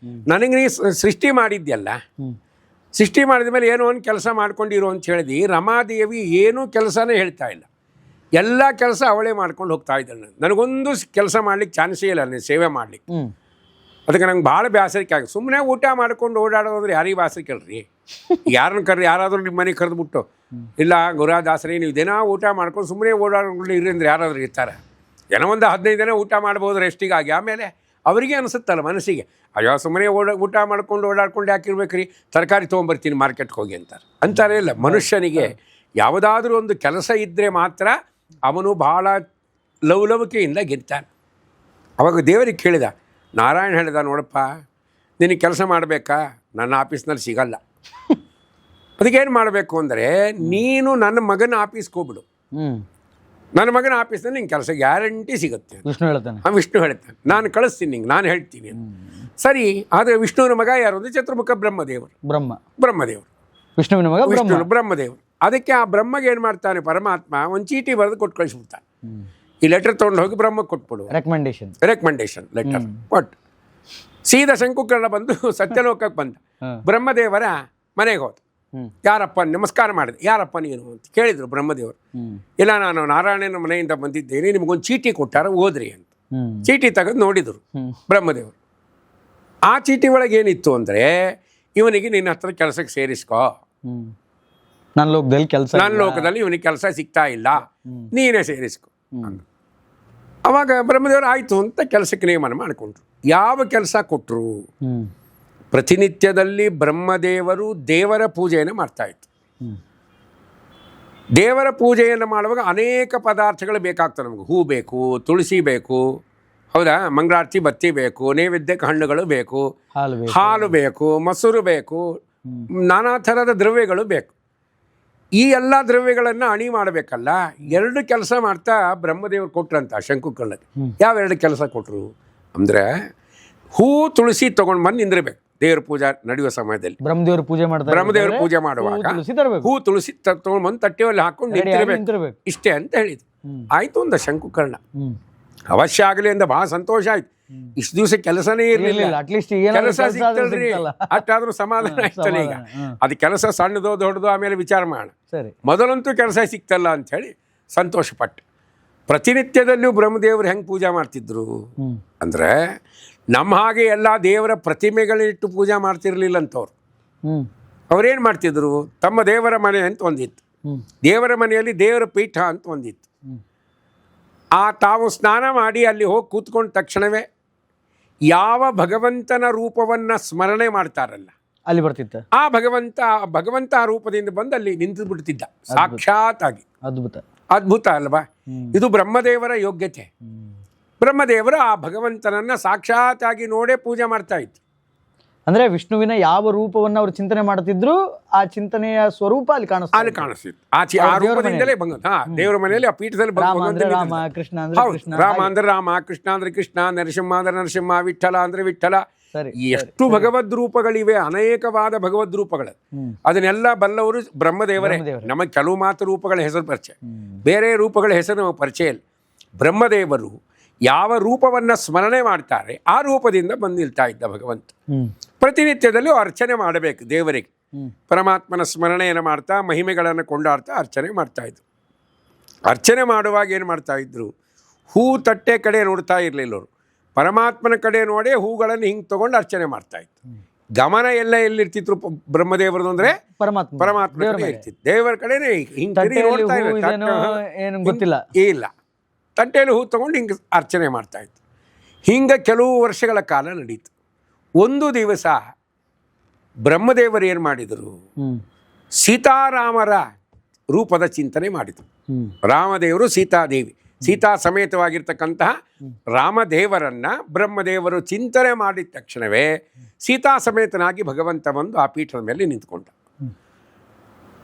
S2: ನನಗೆ ನೀ ಸೃಷ್ಟಿ ಮಾಡಿದ್ಯಲ್ಲ, ಸೃಷ್ಟಿ ಮಾಡಿದ ಮೇಲೆ ಏನೋ ಒಂದು ಕೆಲಸ ಮಾಡ್ಕೊಂಡಿರೋ ಅಂತ ಹೇಳಿದಿ. ರಮಾದೇವಿ ಏನೂ ಕೆಲಸನೇ ಹೇಳ್ತಾ ಇಲ್ಲ, ಎಲ್ಲ ಕೆಲಸ ಅವಳೇ ಮಾಡ್ಕೊಂಡು ಹೋಗ್ತಾ ಇದ್ದಾಳೆ. ನನಗೊಂದು ಕೆಲಸ ಮಾಡ್ಲಿಕ್ಕೆ ಚಾನ್ಸೇ ಇಲ್ಲ, ನೀನು ಸೇವೆ ಮಾಡ್ಲಿಕ್ಕೆ. ಅದಕ್ಕೆ ನಂಗೆ ಭಾಳ ಬೇಸರಿಕೆ ಆಗಿ ಸುಮ್ಮನೆ ಊಟ ಮಾಡ್ಕೊಂಡು ಓಡಾಡೋದ್ರೆ ಯಾರಿಗೆ ಬೇಸರಿಕೆ ಅಲ್ರಿ? ಯಾರನ್ನ ಯಾರಾದರೂ ನಿಮ್ಮ ಮನೆಗೆ ಕರೆದ್ಬಿಟ್ಟು, ಇಲ್ಲ ಗುರುದಾಸರೇ ನೀವು ದಿನ ಊಟ ಮಾಡ್ಕೊಂಡು ಸುಮ್ಮನೆ ಓಡಾಡ್ಕೊಂಡು ಇರಿ ಅಂದ್ರೆ ಯಾರಾದರೂ ಇರ್ತಾರೆ? ಏನೋ ಒಂದು 15 ದಿನ ಊಟ ಮಾಡ್ಬೋದು ರೆಸ್ಟಿಗಾಗಿ. ಆಮೇಲೆ ಅವರಿಗೆ ಅನಿಸುತ್ತಲ್ಲ ಮನಸ್ಸಿಗೆ, ಅಯ್ಯೋ ಸುಮ್ಮನೆ ಊಟ ಮಾಡ್ಕೊಂಡು ಓಡಾಡ್ಕೊಂಡು ಯಾಕಿರ್ಬೇಕು ರೀ, ತರಕಾರಿ ತೊಗೊಂಬರ್ತೀನಿ ಮಾರ್ಕೆಟ್ಗೆ ಹೋಗಿ ಅಂತಾರೆ. ಇಲ್ಲ, ಮನುಷ್ಯನಿಗೆ ಯಾವುದಾದ್ರೂ ಒಂದು ಕೆಲಸ ಇದ್ದರೆ ಮಾತ್ರ ಅವನು ಭಾಳ ಲವಲವಿಕೆಯಿಂದ ಗೆಲ್ತಾನೆ. ಅವಾಗ ದೇವರಿಗೆ ಕೇಳಿದ, ನಾರಾಯಣ ಹೇಳಿದ, ನೋಡಪ್ಪ ನಿನಗೆ ಕೆಲಸ ಮಾಡಬೇಕಾ, ನನ್ನ ಆಫೀಸ್ನಲ್ಲಿ ಸಿಗಲ್ಲ. ಅದಕ್ಕೇನು ಮಾಡಬೇಕು ಅಂದರೆ, ನೀನು ನನ್ನ ಮಗನ ಆಫೀಸ್ಗೆ ಹೋಗ್ಬಿಡು. ನನ್ನ ಮಗನ ಆಫೀಸ್ನಲ್ಲಿ ನಿಂಗೆ ಕೆಲಸ ಗ್ಯಾರಂಟಿ ಸಿಗುತ್ತೆ.
S1: ವಿಷ್ಣು ಹೇಳ್ತಾನೆ.
S2: ವಿಷ್ಣು ಹೇಳ್ತಾನೆ, ನಾನು ಕಳಿಸ್ತೀನಿ ನಿಂಗೆ, ನಾನು ಹೇಳ್ತೀನಿ ಅಂತ. ಸರಿ, ಆದರೆ ವಿಷ್ಣುವಿನ ಮಗ ಯಾರು ಅಂದರೆ ಚತುರ್ಮುಖ ಬ್ರಹ್ಮದೇವರು. ಬ್ರಹ್ಮದೇವರು
S1: ವಿಷ್ಣುವಿನ ಮಗ
S2: ಬ್ರಹ್ಮದೇವರು. ಅದಕ್ಕೆ ಆ ಬ್ರಹ್ಮಗೆ ಏನು ಮಾಡ್ತಾನೆ ಪರಮಾತ್ಮ, ಒಂದು ಚೀಟಿ ಬರೆದು ಕೊಟ್ಟು ಕಳಿಸ್ಬಿಡ್ತಾನೆ. ಈ ಲೆಟರ್ ತೊಗೊಂಡು ಹೋಗಿ ಬ್ರಹ್ಮಕ್ಕೆ ಕೊಟ್ಬಿಡು, ರೆಕಮೆಂಡೇಶನ್ ಲೆಟರ್ ಕೊಟ್ಟು. ಸೀದಾ ಶಂಕುಕರ್ಣ ಬಂದು ಸತ್ಯಲೋಕಕ್ಕೆ ಬಂದ. ಬ್ರಹ್ಮದೇವರ ಮನೆಗೆ ಹೋದ. ಯಾರಪ್ಪ, ನಮಸ್ಕಾರ ಮಾಡಿದೆ. ಯಾರಪ್ಪ ನೀನು ಅಂತ ಕೇಳಿದ್ರು ಬ್ರಹ್ಮದೇವರು. ಇಲ್ಲ, ನಾನು ನಾರಾಯಣನ ಮನೆಯಿಂದ ಬಂದಿದ್ದೇನೆ, ನಿಮಗೊಂದು ಚೀಟಿ ಕೊಟ್ಟಾರ, ಓದ್ರಿ ಅಂತ. ಚೀಟಿ ತೆಗೆದು ನೋಡಿದರು ಬ್ರಹ್ಮದೇವರು. ಆ ಚೀಟಿ ಒಳಗೆ ಏನಿತ್ತು ಅಂದರೆ, ಇವನಿಗೆ ನಿನ್ನ ಹತ್ರ ಕೆಲಸಕ್ಕೆ ಸೇರಿಸ್ಕೋ,
S1: ನನ್ನ ಲೋಕದಲ್ಲಿ
S2: ಇವನಿಗೆ ಕೆಲಸ ಸಿಗ್ತಾ ಇಲ್ಲ, ನೀನೇ ಸೇರಿಸ್ಕೊ. ಅವಾಗ ಬ್ರಹ್ಮದೇವರು ಆಯಿತು ಅಂತ ಕೆಲಸಕ್ಕೆ ನೇಮನ ಮಾಡಿಕೊಂಡ್ರು. ಯಾವ ಕೆಲಸ ಕೊಟ್ಟರು? ಪ್ರತಿನಿತ್ಯದಲ್ಲಿ ಬ್ರಹ್ಮದೇವರು ದೇವರ ಪೂಜೆಯನ್ನು ಮಾಡ್ತಾಯಿತ್ತು. ದೇವರ ಪೂಜೆಯನ್ನು ಮಾಡುವಾಗ ಅನೇಕ ಪದಾರ್ಥಗಳು ಬೇಕಾಗ್ತವೆ ನಮಗೆ. ಹೂ ಬೇಕು, ತುಳಸಿ ಬೇಕು, ಹೌದಾ, ಮಂಗಳಾರತಿ ಬತ್ತಿ ಬೇಕು, ನೈವೇದ್ಯಕ್ಕೆ ಹಣ್ಣುಗಳು ಬೇಕು, ಹಾಲು ಬೇಕು, ಮೊಸರು ಬೇಕು, ನಾನಾ ಥರದ ದ್ರವ್ಯಗಳು ಬೇಕು. ಈ ಎಲ್ಲ ದ್ರವ್ಯಗಳನ್ನು ಅಣಿ ಮಾಡಬೇಕಲ್ಲ. 2 ಕೆಲಸ ಮಾಡ್ತಾ ಬ್ರಹ್ಮದೇವರು ಕೊಟ್ರಂತ ಶಂಕುಕರ್ಣಗೆ. ಯಾವ 2 ಕೆಲಸ ಕೊಟ್ಟರು ಅಂದರೆ, ಹೂ ತುಳಸಿ ತೊಗೊಂಡು ಬಂದು ನಿಂದಿರಬೇಕು ದೇವ್ರ ಪೂಜಾ ನಡೆಯುವ ಸಮಯದಲ್ಲಿ. ಬ್ರಹ್ಮದೇವರು ಪೂಜೆ ಮಾಡುವಾಗ ಹೂ ತುಳಸಿ ತೊಗೊಂಡು ಬಂದು ತಟ್ಟೆಯಲ್ಲಿ ಹಾಕೊಂಡು ನಿಂತಿರಬೇಕು, ಇಷ್ಟೇ ಅಂತ ಹೇಳಿದ್ರು. ಆಯಿತು ಅಂದ ಶಂಕುಕರ್ಣ. ಅವಶ್ಯ ಆಗಲಿ ಅಂದ, ಬಹಳ ಸಂತೋಷ ಆಯ್ತು. ಇಷ್ಟು ದಿವಸ ಕೆಲಸನೇ ಇರಲಿಲ್ಲ, ಕೆಲಸ ಸಿಗ್ತಲ್ರಿ, ಅಷ್ಟಾದ್ರೂ ಸಮಾಧಾನ ಆಯ್ತಲ್ಲ. ಈಗ ಅದು ಕೆಲಸ ಸಣ್ಣದೋ ದೊಡ್ಡದೋ ಆಮೇಲೆ ವಿಚಾರ ಮಾಡೋಣ, ಮೊದಲಂತೂ ಕೆಲಸ ಸಿಕ್ತಲ್ಲ ಅಂಥೇಳಿ ಸಂತೋಷಪಟ್ಟು. ಪ್ರತಿನಿತ್ಯದಲ್ಲಿಯೂ ಬ್ರಹ್ಮದೇವರು ಹೆಂಗೆ ಪೂಜೆ ಮಾಡ್ತಿದ್ರು ಅಂದರೆ, ನಮ್ಮ ಹಾಗೆ ಎಲ್ಲ ದೇವರ ಪ್ರತಿಮೆಗಳಿಟ್ಟು ಪೂಜೆ ಮಾಡ್ತಿರ್ಲಿಲ್ಲ ಅಂತವ್ರು. ಅವ್ರೇನು ಮಾಡ್ತಿದ್ರು, ತಮ್ಮ ದೇವರ ಮನೆ ಅಂತ ಒಂದಿತ್ತು, ದೇವರ ಮನೆಯಲ್ಲಿ ದೇವರ ಪೀಠ ಅಂತ ಒಂದಿತ್ತು. ತಾವು ಸ್ನಾನ ಮಾಡಿ ಅಲ್ಲಿ ಹೋಗಿ ಕೂತ್ಕೊಂಡ ತಕ್ಷಣವೇ ಯಾವ ಭಗವಂತನ ರೂಪವನ್ನು ಸ್ಮರಣೆ ಮಾಡ್ತಾರಲ್ಲ,
S1: ಅಲ್ಲಿ ಬರ್ತಿತ್ತ
S2: ಆ ಭಗವಂತ ಆ ರೂಪದಿಂದ ಬಂದು ಅಲ್ಲಿ ನಿಂತು ಬಿಡ್ತಿದ್ದ ಸಾಕ್ಷಾತ್ ಆಗಿ. ಅದ್ಭುತ ಅಲ್ವಾ? ಇದು ಬ್ರಹ್ಮದೇವರ ಯೋಗ್ಯತೆ. ಬ್ರಹ್ಮದೇವರು ಆ ಭಗವಂತನನ್ನ ಸಾಕ್ಷಾತ್ ಆಗಿ ನೋಡೇ ಪೂಜೆ ಮಾಡ್ತಾ ಇದ್ರು.
S1: ಅಂದ್ರೆ ವಿಷ್ಣುವಿನ ಯಾವ ರೂಪವನ್ನು ಅವರು ಚಿಂತನೆ ಮಾಡ್ತಿದ್ರು, ಆ ಚಿಂತನೆಯ ಸ್ವರೂಪ ಅಲ್ಲಿ
S2: ಕಾಣಿಸ್ತಿತ್ತು. ಆ ರೂಪದಿಂದಲೇ ದೇವರ ಮನೆಯಲ್ಲಿ ಆ ಪೀಠದಲ್ಲಿ
S1: ರಾಮ ಅಂದ್ರೆ ರಾಮ, ಕೃಷ್ಣ
S2: ಅಂದ್ರೆ ಕೃಷ್ಣ, ನರಸಿಂಹ ಅಂದ್ರೆ ನರಸಿಂಹ, ವಿಠಲ ಅಂದ್ರೆ ವಿಠಲ. ಎಷ್ಟು ಭಗವದ್ ರೂಪಗಳಿವೆ, ಅನೇಕವಾದ ಭಗವದ್ ರೂಪಗಳು. ಅದನ್ನೆಲ್ಲ ಬಲ್ಲವರು ಬ್ರಹ್ಮದೇವರೇ. ನಮಗೆ ಕೆಲವು ಮಾತ್ರ ರೂಪಗಳ ಹೆಸರು ಪರಿಚಯ, ಬೇರೆ ರೂಪಗಳ ಹೆಸರು ನಮಗೆ ಪರಿಚಯ ಇಲ್ಲ. ಬ್ರಹ್ಮದೇವರು ಯಾವ ರೂಪವನ್ನು ಸ್ಮರಣೆ ಮಾಡ್ತಾರೆ ಆ ರೂಪದಿಂದ ಬಂದು ನಿಲ್ತಾ ಇದ್ದ ಭಗವಂತ. ಪ್ರತಿನಿತ್ಯದಲ್ಲೂ ಅರ್ಚನೆ ಮಾಡಬೇಕು ದೇವರಿಗೆ. ಪರಮಾತ್ಮನ ಸ್ಮರಣೆಯನ್ನು ಮಾಡ್ತಾ, ಮಹಿಮೆಗಳನ್ನು ಕೊಂಡಾಡ್ತಾ ಅರ್ಚನೆ ಮಾಡ್ತಾ ಇದ್ರು. ಅರ್ಚನೆ ಮಾಡುವಾಗ ಏನು ಮಾಡ್ತಾ ಇದ್ರು, ಹೂ ತಟ್ಟೆ ಕಡೆ ನೋಡ್ತಾ ಇರಲಿಲ್ಲ ಅವರು, ಪರಮಾತ್ಮನ ಕಡೆ ನೋಡೇ ಹೂಗಳನ್ನು ಹಿಂಗೆ ತೊಗೊಂಡು ಅರ್ಚನೆ ಮಾಡ್ತಾ ಇತ್ತು. ಗಮನ ಎಲ್ಲಿರ್ತಿದ್ರು ಬ್ರಹ್ಮದೇವರದು ಅಂದರೆ ಪರಮಾತ್ಮ ಇರ್ತಿತ್ತು, ದೇವರ ಕಡೆನೇ ಹಿಂಗೆ ನೋಡ್ತಾ ಇಲ್ಲ, ತಟ್ಟೆಯಲ್ಲಿ ಹೂ ತೊಗೊಂಡು ಹಿಂಗೆ ಅರ್ಚನೆ ಮಾಡ್ತಾಯಿತ್ತು. ಹಿಂಗೆ ಕೆಲವು ವರ್ಷಗಳ ಕಾಲ ನಡೀತು. ಒಂದು ದಿವಸ ಬ್ರಹ್ಮದೇವರು ಏನು ಮಾಡಿದರು, ಸೀತಾರಾಮರ ರೂಪದ ಚಿಂತನೆ ಮಾಡಿದರು. ರಾಮದೇವರು ಸೀತಾದೇವಿ, ಸೀತಾ ಸಮೇತವಾಗಿರ್ತಕ್ಕಂತಹ ರಾಮದೇವರನ್ನು ಬ್ರಹ್ಮದೇವರು ಚಿಂತನೆ ಮಾಡಿದ ತಕ್ಷಣವೇ ಸೀತಾ ಸಮೇತನಾಗಿ ಭಗವಂತ ಬಂದು ಆ ಪೀಠದ ಮೇಲೆ ನಿಂತ್ಕೊಂಡ.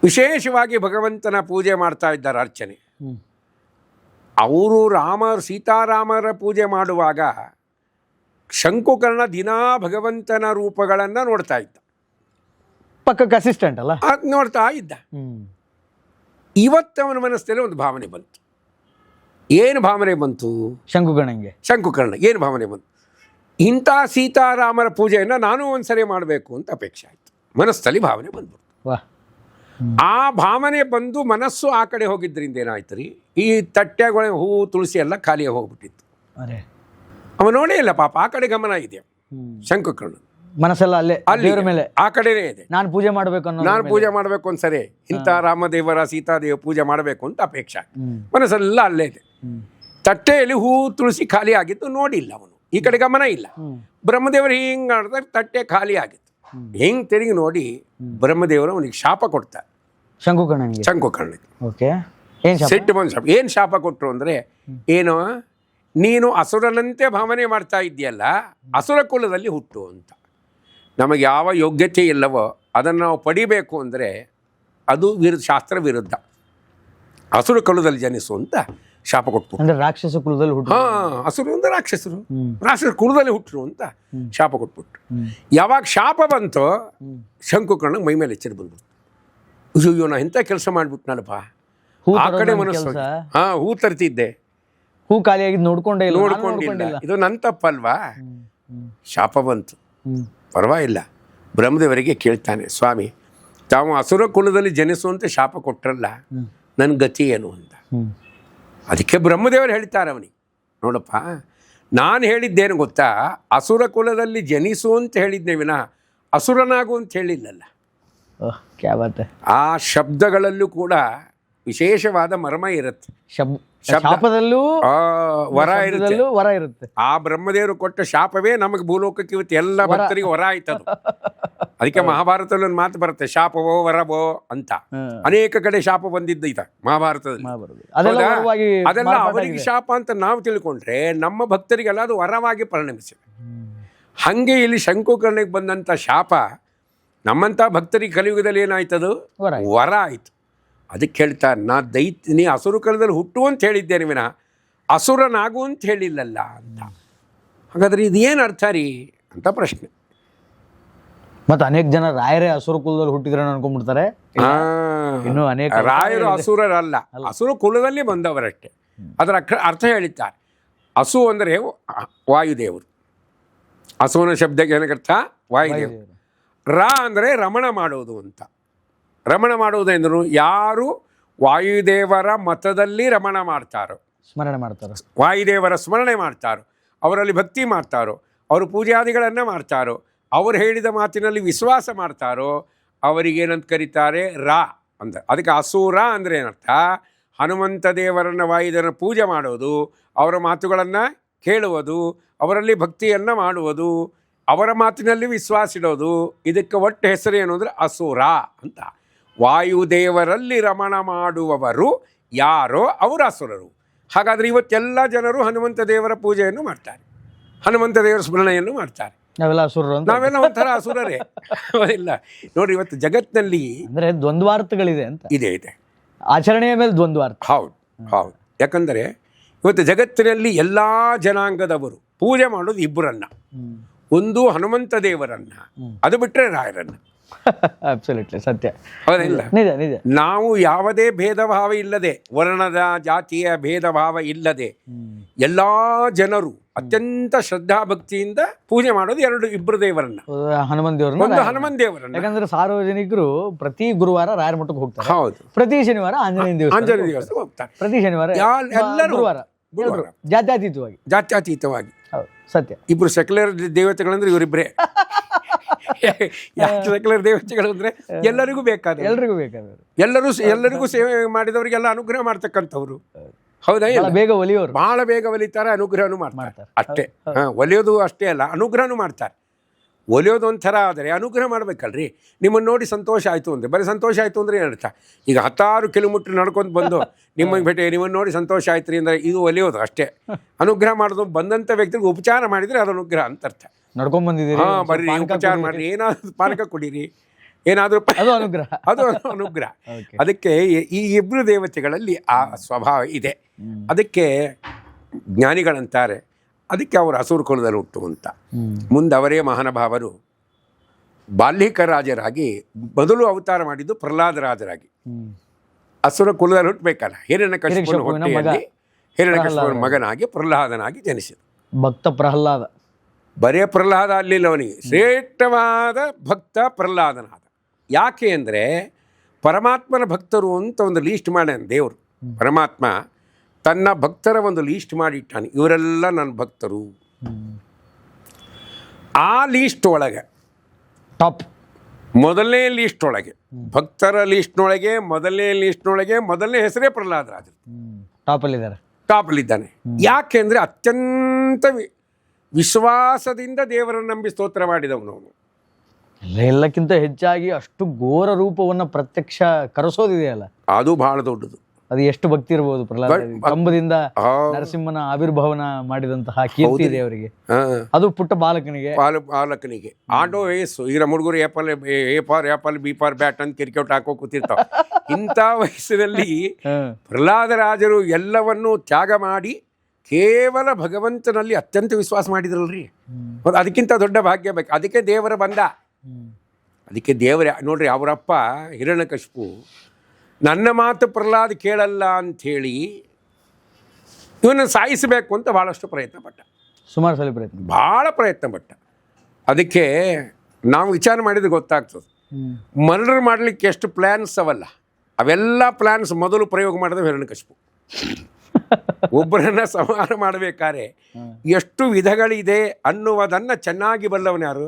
S2: ವಿಶೇಷವಾಗಿ ಭಗವಂತನ ಪೂಜೆ ಮಾಡ್ತಾ ಇದ್ದಾರೆ, ಅರ್ಚನೆ. ಅವರು ಸೀತಾರಾಮರ ಪೂಜೆ ಮಾಡುವಾಗ ಶಂಕುಕರ್ಣ ದಿನಾ ಭಗವಂತನ ರೂಪಗಳನ್ನು ನೋಡ್ತಾ ಇದ್ದ,
S1: ಪಕ್ಕಕ್ಕೆ ಅಸಿಸ್ಟೆಂಟ್ ಅಲ್ಲ,
S2: ನೋಡ್ತಾ ಇದ್ದ. ಇವತ್ತವನ ಮನಸ್ಸಲ್ಲಿ ಒಂದು ಭಾವನೆ ಬಂತು. ಏನು ಭಾವನೆ ಬಂತು? ಶಂಕುಕರ್ಣ ಏನು ಭಾವನೆ ಬಂತು? ಇಂಥ ಸೀತಾರಾಮರ ಪೂಜೆಯನ್ನು ನಾನು ಒಂದ್ಸರಿ ಮಾಡಬೇಕು ಅಂತ ಅಪೇಕ್ಷೆ ಆಯಿತು. ಮನಸ್ಸಲ್ಲಿ ಭಾವನೆ ಬಂದ್ಬಿಡ್ತು. ಆ ಭಾವನೆ ಬಂದು ಮನಸ್ಸು ಆ ಕಡೆ ಹೋಗಿದ್ದರಿಂದ ಏನಾಯ್ತು ರೀ, ಈ ತಟ್ಟೆಗಳ ಹೂ ತುಳಸಿ ಎಲ್ಲ ಖಾಲಿಯಾಗಿ ಹೋಗ್ಬಿಟ್ಟಿತ್ತು. ಅವ ನೋಡೇ ಇಲ್ಲ ಪಾಪ, ಆ ಕಡೆ ಗಮನ ಇದೆ ಶಂಕುಕರ್ಣ
S1: ಮನಸ್ಸೆಲ್ಲ ಅಲ್ಲೇ
S2: ಆ ಕಡೆನೇ ಇದೆ.
S1: ನಾನು ಪೂಜೆ
S2: ಮಾಡಬೇಕು ಒಂದ್ಸರಿ, ಇಂಥ ರಾಮದೇವರ ಸೀತಾದೇವ ಪೂಜೆ ಮಾಡಬೇಕು ಅಂತ ಅಪೇಕ್ಷೆ. ಮನಸ್ಸೆಲ್ಲ ಅಲ್ಲೇ ಇದೆ. ತಟ್ಟೆಯಲ್ಲಿ ಹೂ ತುಳಸಿ ಖಾಲಿ ಆಗಿತ್ತು, ನೋಡಿಲ್ಲ ಅವನು, ಈ ಕಡೆ ಗಮನ ಇಲ್ಲ. ಬ್ರಹ್ಮದೇವರು ಹಿಂಗೆ ಮಾಡಿದ್ರೆ ತಟ್ಟೆ ಖಾಲಿ ಆಗಿತ್ತು. ಹಿಂಗೆ ತಿರುಗಿ ನೋಡಿ ಬ್ರಹ್ಮದೇವರು ಅವನಿಗೆ ಶಾಪ ಕೊಡ್ತಾರೆ, ಶಂಕುಕರ್ಣಿಗೆ. ಸಿಟ್ಟು ಬಂದು ಶಾಪ. ಏನು ಶಾಪ ಕೊಟ್ಟರು ಅಂದರೆ, ಏನು, ನೀನು ಅಸುರನಂತೆ ಭಾವನೆ ಮಾಡ್ತಾ ಇದೆಯಲ್ಲ, ಅಸುರ ಕುಲದಲ್ಲಿ ಹುಟ್ಟು ಅಂತ. ನಮಗೆ ಯಾವ ಯೋಗ್ಯತೆ ಇಲ್ಲವೋ ಅದನ್ನು ನಾವು ಪಡಿಬೇಕು ಅಂದರೆ ಅದು ಶಾಸ್ತ್ರ ವಿರುದ್ಧ. ಅಸುರ ಕುಲದಲ್ಲಿ ಜನಿಸು ಅಂತ ಶಾಪ ಕೊಟ್ಬಿಟ್ಟು.
S1: ಅಂದ್ರೆ ರಾಕ್ಷಸ ಕುಲದಲ್ಲಿ ಹುಟ್ಟು.
S2: ಹಾ, ಅಸುರು ಅಂದ್ರೆ ರಾಕ್ಷಸರು, ರಾಕ್ಷಸರ ಕುಲದಲ್ಲಿ ಹುಟ್ಟರು ಅಂತ ಶಾಪ ಕೊಟ್ಬಿಟ್ಟು. ಯಾವಾಗ ಶಾಪ ಬಂತೋ ಶಂಕುಕರ್ಣ ಮೈ ಮೇಲೆ ಎಚ್ಚರ ಬಂದ್ಬಿಟ್ಟು, ಅಯ್ಯೋ ನಾ ಇಂಥ ಕೆಲಸ ಮಾಡ್ಬಿಟ್ನಲ್ಲಪ್ಪ. ಆ ಕಡೆ ಮನಸ್ಸು, ಹಾ, ಹೂ ತರ್ತಿದ್ದೆ,
S1: ಹೂ ಖಾಲಿಯಾಗಿ ನೋಡ್ಕೊಂಡೇ ಇಲ್ಲ,
S2: ನೋಡ್ಕೊಂಡಿಲ್ಲ, ಇದು ನನ್ನ ತಪ್ಪಲ್ವಾ? ಶಾಪ ಬಂತು, ಪರವಾಗಿಲ್ಲ. ಬ್ರಹ್ಮದೇವರಿಗೆ ಕೇಳ್ತಾನೆ, ಸ್ವಾಮಿ ತಾವು ಅಸುರ ಕುಲದಲ್ಲಿ ಜನಿಸುವಂತ ಶಾಪ ಕೊಟ್ರಲ್ಲ, ನನ್ನ ಗತಿ ಏನು ಅಂತ. ಅದಕ್ಕೆ ಬ್ರಹ್ಮದೇವರು ಹೇಳ್ತಾರೆ ಅವನಿಗೆ, ನೋಡಪ್ಪ ನಾನು ಹೇಳಿದ್ದೇನು ಗೊತ್ತಾ, ಅಸುರ ಕುಲದಲ್ಲಿ ಜನಿಸು ಅಂತ ಹೇಳಿದ್ನೇ ವಿನಃ ಅಸುರನಾಗು ಅಂತ ಹೇಳಿಲ್ಲಲ್ಲ.
S1: ಕ್ಯಾ ಬಾತ್ ಹೈ.
S2: ಆ ಶಬ್ದಗಳಲ್ಲೂ ಕೂಡ ವಿಶೇಷವಾದ ಮರ್ಮ ಇರುತ್ತೆ.
S1: ಶಾಪದಲ್ಲೂ
S2: ವರ ಇರುತ್ತೆ,
S1: ವರ ಇರುತ್ತೆ.
S2: ಆ ಬ್ರಹ್ಮದೇವರು ಕೊಟ್ಟ ಶಾಪವೇ ನಮಗೆ ಭೂಲೋಕಕ್ಕೆ ಇವತ್ತು ಎಲ್ಲ ಭಕ್ತರಿಗೆ ವರ ಆಯ್ತದು. ಅದಕ್ಕೆ ಮಹಾಭಾರತದಲ್ಲಿ ಒಂದು ಮಾತು ಬರುತ್ತೆ, ಶಾಪವೋ ವರವೋ ಅಂತ. ಅನೇಕ ಕಡೆ ಶಾಪ ಬಂದಿದ್ದ ಇದ ಮಹಾಭಾರತದಲ್ಲಿ. ಅದೆಲ್ಲ ಅವರಿಗೆ ಶಾಪ ಅಂತ ನಾವು ತಿಳ್ಕೊಂಡ್ರೆ ನಮ್ಮ ಭಕ್ತರಿಗೆಲ್ಲ ಅದು ವರವಾಗಿ ಪರಿಣಮಿಸಿದೆ. ಹಂಗೆ ಇಲ್ಲಿ ಶಂಕುಕರ್ಣಿಗೆ ಬಂದಂಥ ಶಾಪ ನಮ್ಮಂಥ ಭಕ್ತರಿಗೆ ಕಲಿಯುಗದಲ್ಲಿ ಏನಾಯ್ತದು, ವರ ಆಯ್ತು. ಅದಕ್ಕೆ ಹೇಳ್ತಾರೆ, ನಾ ನೀ ಅಸುರ ಕಾಲದಲ್ಲಿ ಹುಟ್ಟು ಅಂತ ಹೇಳಿದ್ದೇನೆ ವಿನಃ ಅಸುರನಾಗು ಅಂತ ಹೇಳಿಲ್ಲಲ್ಲ ಅಂತ. ಹಾಗಾದ್ರೆ ಇದೇನು ಅರ್ಥ ರೀ ಅಂತ ಪ್ರಶ್ನೆ.
S1: ಮತ್ತೆ ಅನೇಕ ಜನ ರಾಯರೇ ಅಸುರ ಕುಲದಲ್ಲಿ ಹುಟ್ಟಿದ್ರೆ ಅನ್ಕೊಂಡ್ಬಿಡ್ತಾರೆ. ಇನ್ನು ಅನೇಕ
S2: ರಾಯರು ಅಸುರರಲ್ಲ, ಅಸುರ ಕುಲದಲ್ಲಿ ಬಂದವರಷ್ಟೇ. ಅದರ ಅರ್ಥ ಹೇಳಿದ್ದಾರೆ. ಅಸು ಅಂದರೆ ವಾಯುದೇವರು, ಅಸುವನ ಶಬ್ದಕ್ಕೆ ಏನಕ್ಕರ್ಥ ವಾಯುದೇವರು. ರಾ ಅಂದರೆ ರಮಣ ಮಾಡೋದು ಅಂತ. ರಮಣ ಮಾಡುವುದೆಂದರು, ಯಾರು ವಾಯುದೇವರ ಮತದಲ್ಲಿ ರಮಣ ಮಾಡ್ತಾರೋ,
S1: ಸ್ಮರಣೆ ಮಾಡ್ತಾರೋ,
S2: ವಾಯುದೇವರ ಸ್ಮರಣೆ ಮಾಡ್ತಾರೋ, ಅವರಲ್ಲಿ ಭಕ್ತಿ ಮಾಡ್ತಾರೋ, ಅವರು ಪೂಜಾದಿಗಳನ್ನು ಮಾಡ್ತಾರೋ, ಅವರು ಹೇಳಿದ ಮಾತಿನಲ್ಲಿ ವಿಶ್ವಾಸ ಮಾಡ್ತಾರೋ, ಅವರಿಗೇನಂತ ಕರೀತಾರೆ ರಾ ಅಂತ. ಅದಕ್ಕೆ ಅಸೂರ ಅಂದರೆ ಏನರ್ಥ, ಹನುಮಂತ ದೇವರನ್ನು ವಾಯುದೇವರ ಪೂಜೆ ಮಾಡೋದು, ಅವರ ಮಾತುಗಳನ್ನು ಕೇಳುವುದು, ಅವರಲ್ಲಿ ಭಕ್ತಿಯನ್ನು ಮಾಡುವುದು, ಅವರ ಮಾತಿನಲ್ಲಿ ವಿಶ್ವಾಸ ಇಡೋದು, ಇದಕ್ಕೆ ಒಟ್ಟು ಹೆಸರು ಏನು ಅಂದರೆ ಅಸುರ ಅಂತ. ವಾಯುದೇವರಲ್ಲಿ ರಮಣ ಮಾಡುವವರು ಯಾರೋ ಅವರು ಅಸುರರು. ಹಾಗಾದರೆ ಇವತ್ತೆಲ್ಲ ಜನರು ಹನುಮಂತ ದೇವರ ಪೂಜೆಯನ್ನು ಮಾಡ್ತಾರೆ, ಹನುಮಂತ ದೇವರ ಸ್ಮರಣೆಯನ್ನು ಮಾಡ್ತಾರೆ. ನಾವೆಲ್ಲ ಒಂಥರ ಅಸುರರೇ ಇಲ್ಲ ನೋಡ್ರಿ. ಇವತ್ತು ಜಗತ್ತಿನಲ್ಲಿ
S1: ಅಂದರೆ ದ್ವಂದ್ವಾರ್ಥಗಳಿದೆ ಅಂತ
S2: ಇದೆ.
S1: ಆಚರಣೆಯ ಮೇಲೆ ದ್ವಂದ್ವಾರ್ಥ.
S2: ಹೌದು ಹೌದು. ಯಾಕಂದರೆ ಇವತ್ತು ಜಗತ್ತಿನಲ್ಲಿ ಎಲ್ಲ ಜನಾಂಗದವರು ಪೂಜೆ ಮಾಡೋದು ಇಬ್ಬರನ್ನ, ಒಂದು ಹನುಮಂತ ದೇವರನ್ನ, ಅದು ಬಿಟ್ಟರೆ ರಾಯರನ್ನ.
S1: ಅಬ್ಸಲ್ಯೂಟ್ಲಿ ಸತ್ಯ.
S2: ಹೌದಿಲ್ಲ?
S1: ನಿಜ ನಿಜ.
S2: ನಾವು ಯಾವುದೇ ಭೇದ ಭಾವ ಇಲ್ಲದೆ, ವರ್ಣದ ಜಾತಿಯ ಭೇದ ಭಾವ ಇಲ್ಲದೆ ಎಲ್ಲ ಜನರು ಅತ್ಯಂತ ಶ್ರದ್ಧಾ ಭಕ್ತಿಯಿಂದ ಪೂಜೆ ಮಾಡೋದು ಇಬ್ಬರು ದೇವರನ್ನ,
S1: ಹನುಮಂತ ದೇವರನ್ನ,
S2: ಒಂದು ಹನುಮಂತ ದೇವರನ್ನ.
S1: ಯಾಕಂದ್ರೆ ಸಾರ್ವಜನಿಕರು ಪ್ರತಿ ಗುರುವಾರ ರಾಯರ ಮಠಕ್ಕೆ ಹೋಗ್ತಾರೆ.
S2: ಹೌದು.
S1: ಪ್ರತಿ ಶನಿವಾರ ಆಂಜನೇಯ ದೇವಸ್ಥಾನ
S2: ಹೋಗ್ತಾರೆ.
S1: ಪ್ರತಿ ಶನಿವಾರ
S2: ಎಲ್ಲರೂ
S1: ಗುರುವಾರ
S2: ಜಾತ್ಯತೀತವಾಗಿ.
S1: ಸತ್ಯ.
S2: ಇಬ್ರು ಸೆಕ್ಯುಲರ್ ದೇವತೆಗಳಂದ್ರೆ ಇವರಿಬ್ಬರೇ. ಸೆಕ್ಯುಲರ್ ದೇವತೆಗಳು ಅಂದ್ರೆ ಎಲ್ಲರಿಗೂ ಬೇಕಾದ, ಎಲ್ಲರಿಗೂ ಸೇವೆ ಮಾಡಿದವರಿಗೆಲ್ಲ ಅನುಗ್ರಹ ಮಾಡ್ತಕ್ಕಂಥವ್ರು. ಹೌದಾ?
S1: ಬೇಗ ಒಲಿಯೋರು,
S2: ಬಹಳ ಬೇಗ ಒಲಿತಾರೆ, ಅನುಗ್ರಹನೂ ಮಾಡ್ತಾರೆ. ಅಷ್ಟೇ. ಒಲಿಯೋದು ಅಷ್ಟೇ ಅಲ್ಲ, ಅನುಗ್ರಹನೂ ಮಾಡ್ತಾರೆ. ಒಲಿಯೋದು ಒಂಥರ ಆದರೆ ಅನುಗ್ರಹ ಮಾಡ್ಬೇಕಲ್ರಿ. ನಿಮ್ಮನ್ನು ನೋಡಿ ಸಂತೋಷ ಆಯಿತು ಅಂದರೆ, ಬರೀ ಸಂತೋಷ ಆಯಿತು ಅಂದರೆ ಏನರ್ಥ? ಈಗ 10 ಕಿಲೋಮೀಟ್ರ್ ನಡ್ಕೊಂಡು ಬಂದು ನಿಮಗೆ ಭೇಟಿ, ನಿಮ್ಮನ್ನು ನೋಡಿ ಸಂತೋಷ ಆಯ್ತು ರೀ ಅಂದರೆ ಇದು ಒಲಿಯೋದು ಅಷ್ಟೇ. ಅನುಗ್ರಹ ಮಾಡೋದು ಬಂದಂಥ ವ್ಯಕ್ತಿಗೆ ಉಪಚಾರ ಮಾಡಿದರೆ ಅದು ಅನುಗ್ರಹ ಅಂತ ಅರ್ಥ.
S1: ನಡ್ಕೊಂಡ್ ಬಂದಿದ್ದೀರಿ,
S2: ಹಾಂ ಬರ್ರಿ ಉಪಚಾರ ಮಾಡಿರಿ, ಏನಾದರೂ ಪಾನಕ ಕುಡೀರಿ, ಏನಾದರೂ
S1: ಅದು ಅನುಗ್ರಹ,
S2: ಅದು ಅನುಗ್ರಹ. ಅದಕ್ಕೆ ಈ ಇಬ್ಬರು ದೇವತೆಗಳಲ್ಲಿ ಆ ಸ್ವಭಾವ ಇದೆ. ಅದಕ್ಕೆ ಜ್ಞಾನಿಗಳಂತಾರೆ, ಅದಕ್ಕೆ ಅವರು ಅಸುರ ಕುಲದಲ್ಲಿ ಹುಟ್ಟು ಅಂತ. ಮುಂದೆ ಅವರೇ ಮಹಾನುಭಾವರು ಬಾಲ್ಯಿಕ ರಾಜರಾಗಿ ಮೊದಲು ಅವತಾರ ಮಾಡಿದ್ದು ಪ್ರಹ್ಲಾದ ರಾಜರಾಗಿ. ಅಸುರ ಕುಲದಲ್ಲಿ ಹುಟ್ಟಬೇಕಲ್ಲ, ಹಿರಣ್ಯಕಶಿಪುವಿನ ಹೊಟ್ಟೆಯಲ್ಲಿ ಹಿರಣ್ಯಕಶಿಪುವಿನ ಮಗನಾಗಿ ಪ್ರಹ್ಲಾದನಾಗಿ ಜನಿಸಿದ
S1: ಭಕ್ತ ಪ್ರಹ್ಲಾದ.
S2: ಬರೇ ಪ್ರಹ್ಲಾದ ಅಲ್ಲಿಲ್ಲ, ಅವನಿಗೆ ಶ್ರೇಷ್ಠವಾದ ಭಕ್ತ ಪ್ರಹ್ಲಾದನಾದ. ಯಾಕೆ ಅಂದರೆ ಪರಮಾತ್ಮನ ಭಕ್ತರು ಅಂತ ಒಂದು ಲೀಸ್ಟ್ ಮಾಡ್ಯಾನ ದೇವರು. ಪರಮಾತ್ಮ ತನ್ನ ಭಕ್ತರ ಒಂದು ಲೀಸ್ಟ್ ಮಾಡಿಟ್ಟಾನೆ, ಇವರೆಲ್ಲ ನನ್ನ ಭಕ್ತರು. ಆ ಲೀಸ್ಟ್ ಒಳಗೆ
S1: ಟಾಪ್
S2: ಮೊದಲನೇ ಲೀಸ್ಟ್ ಒಳಗೆ, ಭಕ್ತರ ಲೀಸ್ಟ್ನೊಳಗೆ ಮೊದಲನೇ ಹೆಸರೇ ಪ್ರಹ್ಲಾದ ರಾಜರು. ಟಾಪಲ್ಲಿದ್ದಾನೆ. ಯಾಕೆ ಅಂದರೆ ಅತ್ಯಂತ ವಿಶ್ವಾಸದಿಂದ ದೇವರನ್ನು ನಂಬಿ ಸ್ತೋತ್ರ ಮಾಡಿದವನು ಅವನು.
S1: ಎಲ್ಲಕ್ಕಿಂತ ಹೆಚ್ಚಾಗಿ ಅಷ್ಟು ಘೋರ ರೂಪವನ್ನು ಪ್ರತ್ಯಕ್ಷ ಕರೆಸೋದಿದೆಯಲ್ಲ,
S2: ಅದು ಬಹಳ ದೊಡ್ಡದು.
S1: ಅದು ಎಷ್ಟು ಭಕ್ತಿ ಇರಬಹುದು ಪ್ರಹ್ಲಾದ ಕಂಬದಿಂದ ನರಸಿಂಹನ ಆವಿರ್ಭಾವನ ಮಾಡಿದಂತಹ ಕೀರ್ತಿ ಇದೆ ಅವರಿಗೆ. ಅದು ಪುಟ್ಟ ಬಾಲಕನಿಗೆ
S2: ಆಟೋ ವಯಸ್ಸು. ಈಗ ನಮ್ಮ ಹುಡುಗರು ಆಪಲ್ ಬಿ ಫಾರ್ ಬ್ಯಾಟ್ ಅಂತ ಕ್ರಿಕೆಟ್ ಹಾಕೋ ಕೂತಿರ್ತಾವ. ಇಂಥ ವಯಸ್ಸಿನಲ್ಲಿ ಪ್ರಹ್ಲಾದರಾಜರು ಎಲ್ಲವನ್ನೂ ತ್ಯಾಗ ಮಾಡಿ ಕೇವಲ ಭಗವಂತನಲ್ಲಿ ಅತ್ಯಂತ ವಿಶ್ವಾಸ ಮಾಡಿದ್ರಲ್ರಿ. ಅದಕ್ಕಿಂತ ದೊಡ್ಡ ಭಾಗ್ಯ ಬೇಕು. ಅದಕ್ಕೆ ದೇವರ ಬಂದ. ಅದಕ್ಕೆ ದೇವರ ನೋಡ್ರಿ, ಅವರಪ್ಪ ಹಿರಣ್ಯಕಶಿಪು ನನ್ನ ಮಾತು ಪ್ರಹ್ಲಾದ್ ಕೇಳಲ್ಲ ಅಂಥೇಳಿ ಇವನ್ನ ಸಾಯಿಸಬೇಕು ಅಂತ ಭಾಳಷ್ಟು ಪ್ರಯತ್ನ ಪಟ್ಟ.
S1: ಸುಮಾರು ಸಲ
S2: ಭಾಳ ಪ್ರಯತ್ನ ಪಟ್ಟ. ಅದಕ್ಕೆ ನಾವು ವಿಚಾರ ಮಾಡಿದ್ರೆ ಗೊತ್ತಾಗ್ತದೆ, ಮರ್ಡರ್ ಮಾಡಲಿಕ್ಕೆ ಎಷ್ಟು ಪ್ಲ್ಯಾನ್ಸ್ ಅವಲ್ಲ, ಅವೆಲ್ಲ ಪ್ಲ್ಯಾನ್ಸ್ ಮೊದಲು ಪ್ರಯೋಗ ಮಾಡಿದ ಹಿರಣ್ಯಕಶಿಪು. ಒಬ್ಬರನ್ನ ಸಂಹಾರ ಮಾಡಬೇಕಾದ್ರೆ ಎಷ್ಟು ವಿಧಗಳಿದೆ ಅನ್ನುವುದನ್ನು ಚೆನ್ನಾಗಿ ಬಲ್ಲವನು ಯಾರು?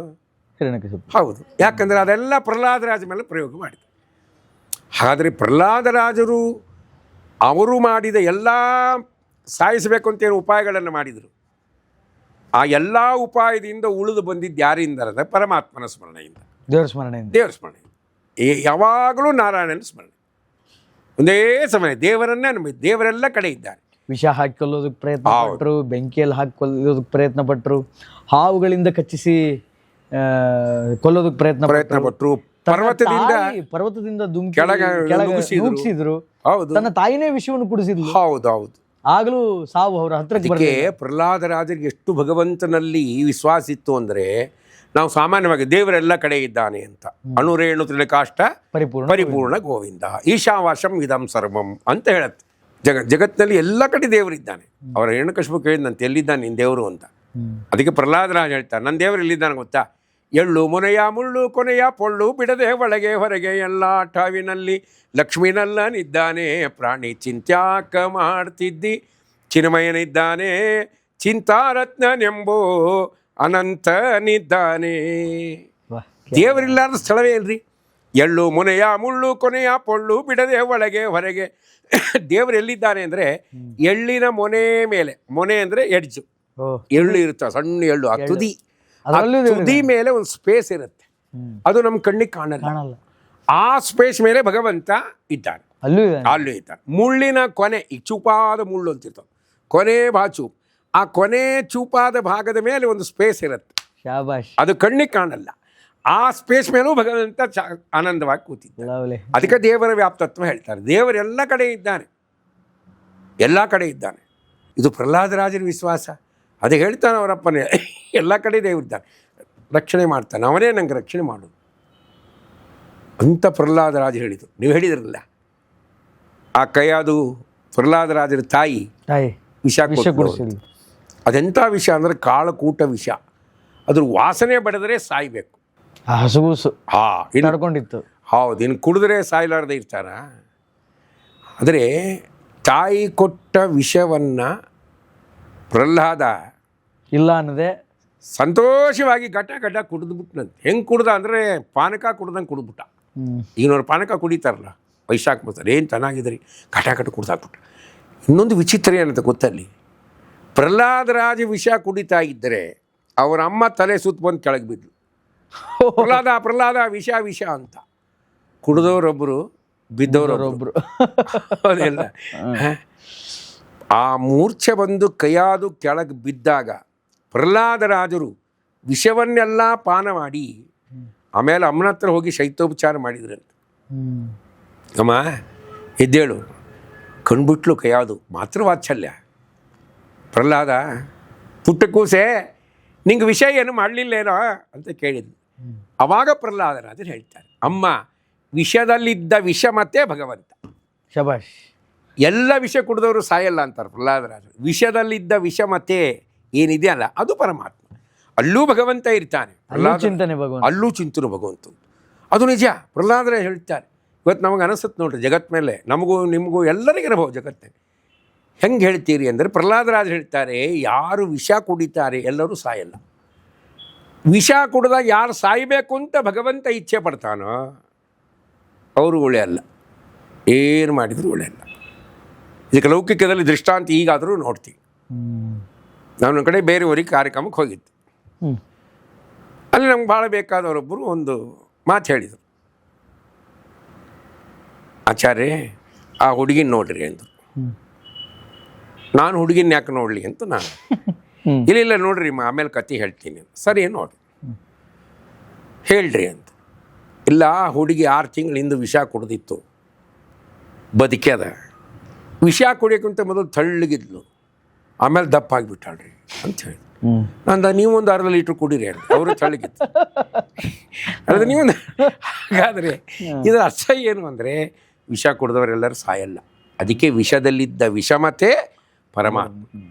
S1: ಹಿರಣ್ಯಕಶಿಪು.
S2: ಹೌದು, ಯಾಕಂದರೆ ಅದೆಲ್ಲ ಪ್ರಹ್ಲಾದರಾಜ ಮೇಲೆ ಪ್ರಯೋಗ ಮಾಡಿದ. ಹಾಗಾದರೆ ಪ್ರಹ್ಲಾದರಾಜರು ಅವರು ಮಾಡಿದ ಎಲ್ಲ ಸಾಯಿಸಬೇಕು ಅಂತೇನು ಉಪಾಯಗಳನ್ನು ಮಾಡಿದರು. ಆ ಎಲ್ಲ ಉಪಾಯದಿಂದ ಉಳಿದು ಬಂದಿದ್ದು ಯಾರಿಂದ ಅಂದರೆ ಪರಮಾತ್ಮನ ಸ್ಮರಣೆಯಿಂದ, ದೇವರ ಸ್ಮರಣೆಯಿಂದ. ಯಾವಾಗಲೂ ನಾರಾಯಣನ ಸ್ಮರಣೆ. ಒಂದೇ ಸಮಯ ದೇವರನ್ನೇ ನಂಬಿದ್ದು. ದೇವರೆಲ್ಲ ಕಡೆ ಇದ್ದಾರೆ.
S1: ವಿಷ ಹಾಕಿಕೊಳ್ಳೋದಕ್ಕೆ ಪ್ರಯತ್ನ ಪಟ್ಟರು, ಬೆಂಕಿಯಲ್ಲಿ ಹಾಕಿಕೊಳ್ಳೋದಕ್ಕೆ ಪ್ರಯತ್ನ ಪಟ್ಟರು, ಹಾವುಗಳಿಂದ ಕಚ್ಚಿಸಿ ಕೊಲ್ಲೋದಕ್ಕೆ ಪ್ರಯತ್ನ ಪಟ್ಟರು, ಪರ್ವತದಿಂದ ಧುಮುಕಿಸಿದ್ರು. ಹೌದು, ತನ್ನ ತಾಯಿನೇ ವಿಷವನ್ನು ಕುಡಿಸಿದ್ಲು.
S2: ಹೌದು.
S1: ಆಗಲೂ ಸಾವು ಅವರ ಹತ್ರಕ್ಕೆ.
S2: ಪ್ರಹ್ಲಾದರಾಜರಿಗೆ ಎಷ್ಟು ಭಗವಂತನಲ್ಲಿ ವಿಶ್ವಾಸ ಇತ್ತು ಅಂದರೆ, ನಾವು ಸಾಮಾನ್ಯವಾಗಿ ದೇವರೆಲ್ಲ ಕಡೆ ಇದ್ದಾನೆ ಅಂತ, ಅಣುರೇಣು ತ್ರಿಕಾಷ್ಟ ಪರಿಪೂರ್ಣ ಗೋವಿಂದ ಈಶಾವಾಶಂ ಇದಂ ಸರ್ವಂ ಅಂತ ಹೇಳುತ್ತೆ. ಜಗತ್ತಿನಲ್ಲಿ ಎಲ್ಲ ಕಡೆ ದೇವರಿದ್ದಾನೆ. ಅವರ ಹಿರಣ್ಯಕಶಿಪು ಕೇಳಿದಂತೆ, ಎಲ್ಲಿದ್ದಾನೆ ನಿನ್ನ ದೇವರು ಅಂತ. ಅದಕ್ಕೆ ಪ್ರಹ್ಲಾದರಾಜ ಹೇಳ್ತಾರೆ, ನನ್ನ ದೇವರು ಎಲ್ಲಿದ್ದಾನೆ ಗೊತ್ತಾ? ಎಳ್ಳು ಮೊನೆಯ ಮುಳ್ಳು ಕೊನೆಯ ಪೊಳ್ಳು ಬಿಡದೆ ಒಳಗೆ ಹೊರಗೆ ಎಲ್ಲ ಠಾವಿನಲ್ಲಿ ಲಕ್ಷ್ಮೀನಲ್ಲನಿದ್ದಾನೆ. ಪ್ರಾಣಿ ಚಿಂತ್ಯಾಕ ಮಾಡ್ತಿದ್ದಿ ಚಿನ್ಮಯನಿದ್ದಾನೆ, ಚಿಂತಾರತ್ನನೆಂಬೋ ಅನಂತನಿದ್ದಾನೆ. ದೇವರಿಲ್ಲಾರ್ದ ಸ್ಥಳವೇ ಇಲ್ರಿ. ಎಳ್ಳು ಮೊನೆಯ ಮುಳ್ಳು ಕೊನೆಯ ಪೊಳ್ಳು ಬಿಡದೆ ಒಳಗೆ ಹೊರಗೆ. ದೇವರು ಎಲ್ಲಿದ್ದಾನೆ ಅಂದರೆ ಎಳ್ಳಿನ ಮೊನೆ ಮೇಲೆ, ಮೊನೆ ಅಂದರೆ ಎಡ್ಜು, ಎಳ್ಳು ಇರುತ್ತೆ, ಸಣ್ಣ ಎಳ್ಳು, ಆ ತುದಿ ಮೇಲೆ ಒಂದು ಸ್ಪೇಸ್ ಇರುತ್ತೆ, ಅದು ನಮ್ಮ ಕಣ್ಣಿಗೆ ಕಾಣಲ್ಲ. ಆ ಸ್ಪೇಸ್ ಮೇಲೆ ಭಗವಂತ ಇದ್ದಾನೆ, ಅಲ್ಲೂ ಇದ್ದಾನೆ. ಮುಳ್ಳಿನ ಕೊನೆ, ಈ ಚೂಪಾದ ಮುಳ್ಳು ಅಂತಿರ್ತವೆ, ಕೊನೆ ಬಾಚು, ಆ ಕೊನೆ ಚೂಪಾದ ಭಾಗದ ಮೇಲೆ ಒಂದು ಸ್ಪೇಸ್ ಇರುತ್ತೆ, ಅದು ಕಣ್ಣಿಗೆ ಕಾಣಲ್ಲ. ಆ ಸ್ಪೇಸ್ ಮೇಲೂ ಭಗವಂತ ಆನಂದವಾಗಿ ಕೂತಿದ್ದಾನೆ. ಅದಕ್ಕೆ ದೇವರ ವ್ಯಾಪ್ತತ್ವ ಹೇಳ್ತಾರೆ. ದೇವರೆಲ್ಲ ಕಡೆ ಇದ್ದಾನೆ, ಎಲ್ಲ ಕಡೆ ಇದ್ದಾನೆ. ಇದು ಪ್ರಹ್ಲಾದರಾಜನ ವಿಶ್ವಾಸ. ಅದೇ ಹೇಳ್ತಾನೆ ಅವರಪ್ಪನೇ, ಎಲ್ಲ ಕಡೆ ದೇವರಿದ್ದಾನೆ, ರಕ್ಷಣೆ ಮಾಡ್ತಾನೆ, ಅವನೇ ನಂಗೆ ರಕ್ಷಣೆ ಮಾಡೋದು ಅಂತ ಪ್ರಹ್ಲಾದರಾಜ ಹೇಳಿದರು. ನೀವು ಹೇಳಿದ್ರಲ್ಲ, ಆ ಕೈಯಾದು ಪ್ರಹ್ಲಾದರಾಜರ ತಾಯಿ ವಿಷ ಕೊಡಿಸಿದ್ರು. ಅದೆಂಥ ವಿಷ ಅಂದರೆ ಕಾಳಕೂಟ ವಿಷ. ಅದ್ರ ವಾಸನೆ ಬಡಿದ್ರೆ ಸಾಯ್ಬೇಕು.
S1: ಹಸುಗೂಸು ನಡ್ಕೊಂಡಿತ್ತು.
S2: ಹೌದು, ಇನ್ನು ಕುಡಿದ್ರೆ ಸಾಯ್ಲಾರ್ದೆ ಇರ್ತಾರ. ಆದರೆ ತಾಯಿ ಕೊಟ್ಟ ವಿಷವನ್ನು ಪ್ರಹ್ಲಾದ ಇಲ್ಲ ಅನ್ನದೆ ಸಂತೋಷವಾಗಿ ಘಟ ಕುಡಿದ್ಬಿಟ್ನಂತೆ. ಹೆಂಗೆ ಕುಡ್ದ ಅಂದರೆ ಪಾನಕ ಕುಡ್ದಂಗೆ ಕುಡಿದ್ಬಿಟ್ಟ. ಈಗಿನವ್ರು ಪಾನಕ ಕುಡಿತಾರಲ್ಲ, ವೈಶಾಖ ಮಾಸ ಏನು ಚೆನ್ನಾಗಿದ್ರಿ, ಘಟ ಕುಡ್ದಾಕ್ಬಿಟ್ಟ. ಇನ್ನೊಂದು ವಿಚಿತ್ರ ಏನಂತ ಗೊತ್ತಲ್ಲಿ, ಪ್ರಹ್ಲಾದರಾಜ ವಿಷ ಕುಡಿತಾ ಇದ್ದರೆ ಅವರ ಅಮ್ಮ ತಲೆ ಸುತ್ತ ಬಂದು ಕೆಳಗೆ ಬಿದ್ದರು. ಪ್ರಹ್ಲಾದ ವಿಷ ಅಂತ. ಕುಡಿದವರೊಬ್ಬರು, ಬಿದ್ದವರೊಬ್ಬರು. ಅದೆಲ್ಲ ಆ ಮೂರ್ಛೆ ಬಂದು ಕೈಯಾದು ಕೆಳಗೆ ಬಿದ್ದಾಗ ಪ್ರಹ್ಲಾದರಾಜರು ವಿಷವನ್ನೆಲ್ಲ ಪಾನ ಮಾಡಿ ಆಮೇಲೆ ಅಮ್ಮನ ಹತ್ರ ಹೋಗಿ ಶೈತ್ಯೋಪಚಾರ ಮಾಡಿದ್ರಂತೆ. ಅಮ್ಮ ಎದ್ದೇಳು, ಕಣ್ಬಿಟ್ಲು ಕೈಯಾದು, ಮಾತ್ರ ವಾತ್ಸಲ್ಯ. ಪ್ರಹ್ಲಾದ, ಪುಟ್ಟ ಕೂಸೆ ನಿಂಗೆ ವಿಷ ಏನು ಮಾಡಲಿಲ್ಲೇನೋ ಅಂತ ಕೇಳಿದ್ನು. ಅವಾಗ ಪ್ರಹ್ಲಾದರಾಜರು ಹೇಳ್ತಾರೆ, ಅಮ್ಮ ವಿಷದಲ್ಲಿದ್ದ ವಿಷ ಮತ್ತೆ ಭಗವಂತ.
S1: ಶಬಾಷ್.
S2: ಎಲ್ಲ ವಿಷ ಕುಡಿದವರು ಸಾಯಲ್ಲ ಅಂತಾರೆ ಪ್ರಹ್ಲಾದರಾಜರು. ವಿಷದಲ್ಲಿದ್ದ ವಿಷ ಮತ್ತೆ ಏನಿದೆಯಲ್ಲ ಅದು ಪರಮಾತ್ಮ. ಅಲ್ಲೂ ಭಗವಂತ ಇರ್ತಾನೆ, ಅಲ್ಲೂ ಚಿಂತನೆ ಭಗವಂತ. ಅದು ನಿಜ. ಪ್ರಹ್ಲಾದರಾಜ ಹೇಳ್ತಾರೆ. ಇವತ್ತು ನಮಗೆ ಅನಿಸುತ್ತೆ ನೋಡ್ರಿ, ಜಗತ್ತು ಮೇಲೆ ನಮಗೂ ನಿಮಗೂ ಎಲ್ಲರಿಗಿರಬಹುದು ಜಗತ್ತೇ. ಹೆಂಗೆ ಹೇಳ್ತೀರಿ ಅಂದರೆ ಪ್ರಹ್ಲಾದರಾಜ ಹೇಳ್ತಾರೆ, ಯಾರು ವಿಷ ಕುಡಿತಾರೆ ಎಲ್ಲರೂ ಸಾಯಲ್ಲ. ವಿಷ ಕುಡಿದಾಗ ಯಾರು ಸಾಯಬೇಕು ಅಂತ ಭಗವಂತ ಇಚ್ಛೆ ಪಡ್ತಾನೋ ಅವರು ಒಳ್ಳೆಯಲ್ಲ, ಏನು ಮಾಡಿದರೂ ಒಳ್ಳೆಯಲ್ಲ. ಇದಕ್ಕೆ ಲೌಕಿಕದಲ್ಲಿ ದೃಷ್ಟಾಂತ ಈಗಾದರೂ ನೋಡ್ತೀವಿ. ನಾನು ಒಂದು ಕಡೆ ಬೇರೆಯವರಿಗೆ ಕಾರ್ಯಕ್ರಮಕ್ಕೆ ಹೋಗಿದ್ದೆ. ಅಲ್ಲಿ ನಮ್ಗೆ ಭಾಳ ಬೇಕಾದವರೊಬ್ಬರು ಒಂದು ಮಾತು ಹೇಳಿದರು, ಆಚಾರ್ಯ ಆ ಹುಡುಗಿನ ನೋಡ್ರಿ ಅಂದರು. ನಾನು ಹುಡುಗಿನ ಯಾಕೆ ನೋಡಲಿ ಅಂತ ನಾನು ಇಲ್ಲ ನೋಡ್ರಿ ಆಮೇಲೆ ಕತೆ ಹೇಳ್ತೀನಿ. ಸರಿ ನೋಡ್ರಿ ಹೇಳ್ರಿ ಅಂತ. ಇಲ್ಲ ಹುಡುಗಿ 6 ತಿಂಗಳಿಂದ ವಿಷ ಕುಡ್ದಿತ್ತು, ಬದುಕ್ಯದ. ವಿಷ ಕುಡಿಯೋಕ್ಕಿಂತ ಮೊದಲು ತಳ್ಳಗಿದ್ಲು, ಆಮೇಲೆ ದಪ್ಪ ಆಗಿಬಿಟ್ಟಾಳ್ರಿ ಅಂತ ಹೇಳಿ. ನಂದು ನೀವು ಒಂದು 1/2 ಲೀಟ್ರ್ ಕುಡೀರಿ ಅಂತ. ಅವರು ತಳ್ಳಗಿತ್ತು. ಅಲ್ಲದೆ ನೀವು ಹಾಗಾದರೆ ಇದರ ಅರ್ಥ ಏನು ಅಂದರೆ ವಿಷ ಕುಡಿದವರೆಲ್ಲರೂ ಸಾಯಲ್ಲ. ಅದಕ್ಕೆ ವಿಷದಲ್ಲಿದ್ದ ವಿಷಮತೆ ಪರಮಾತ್ಮ.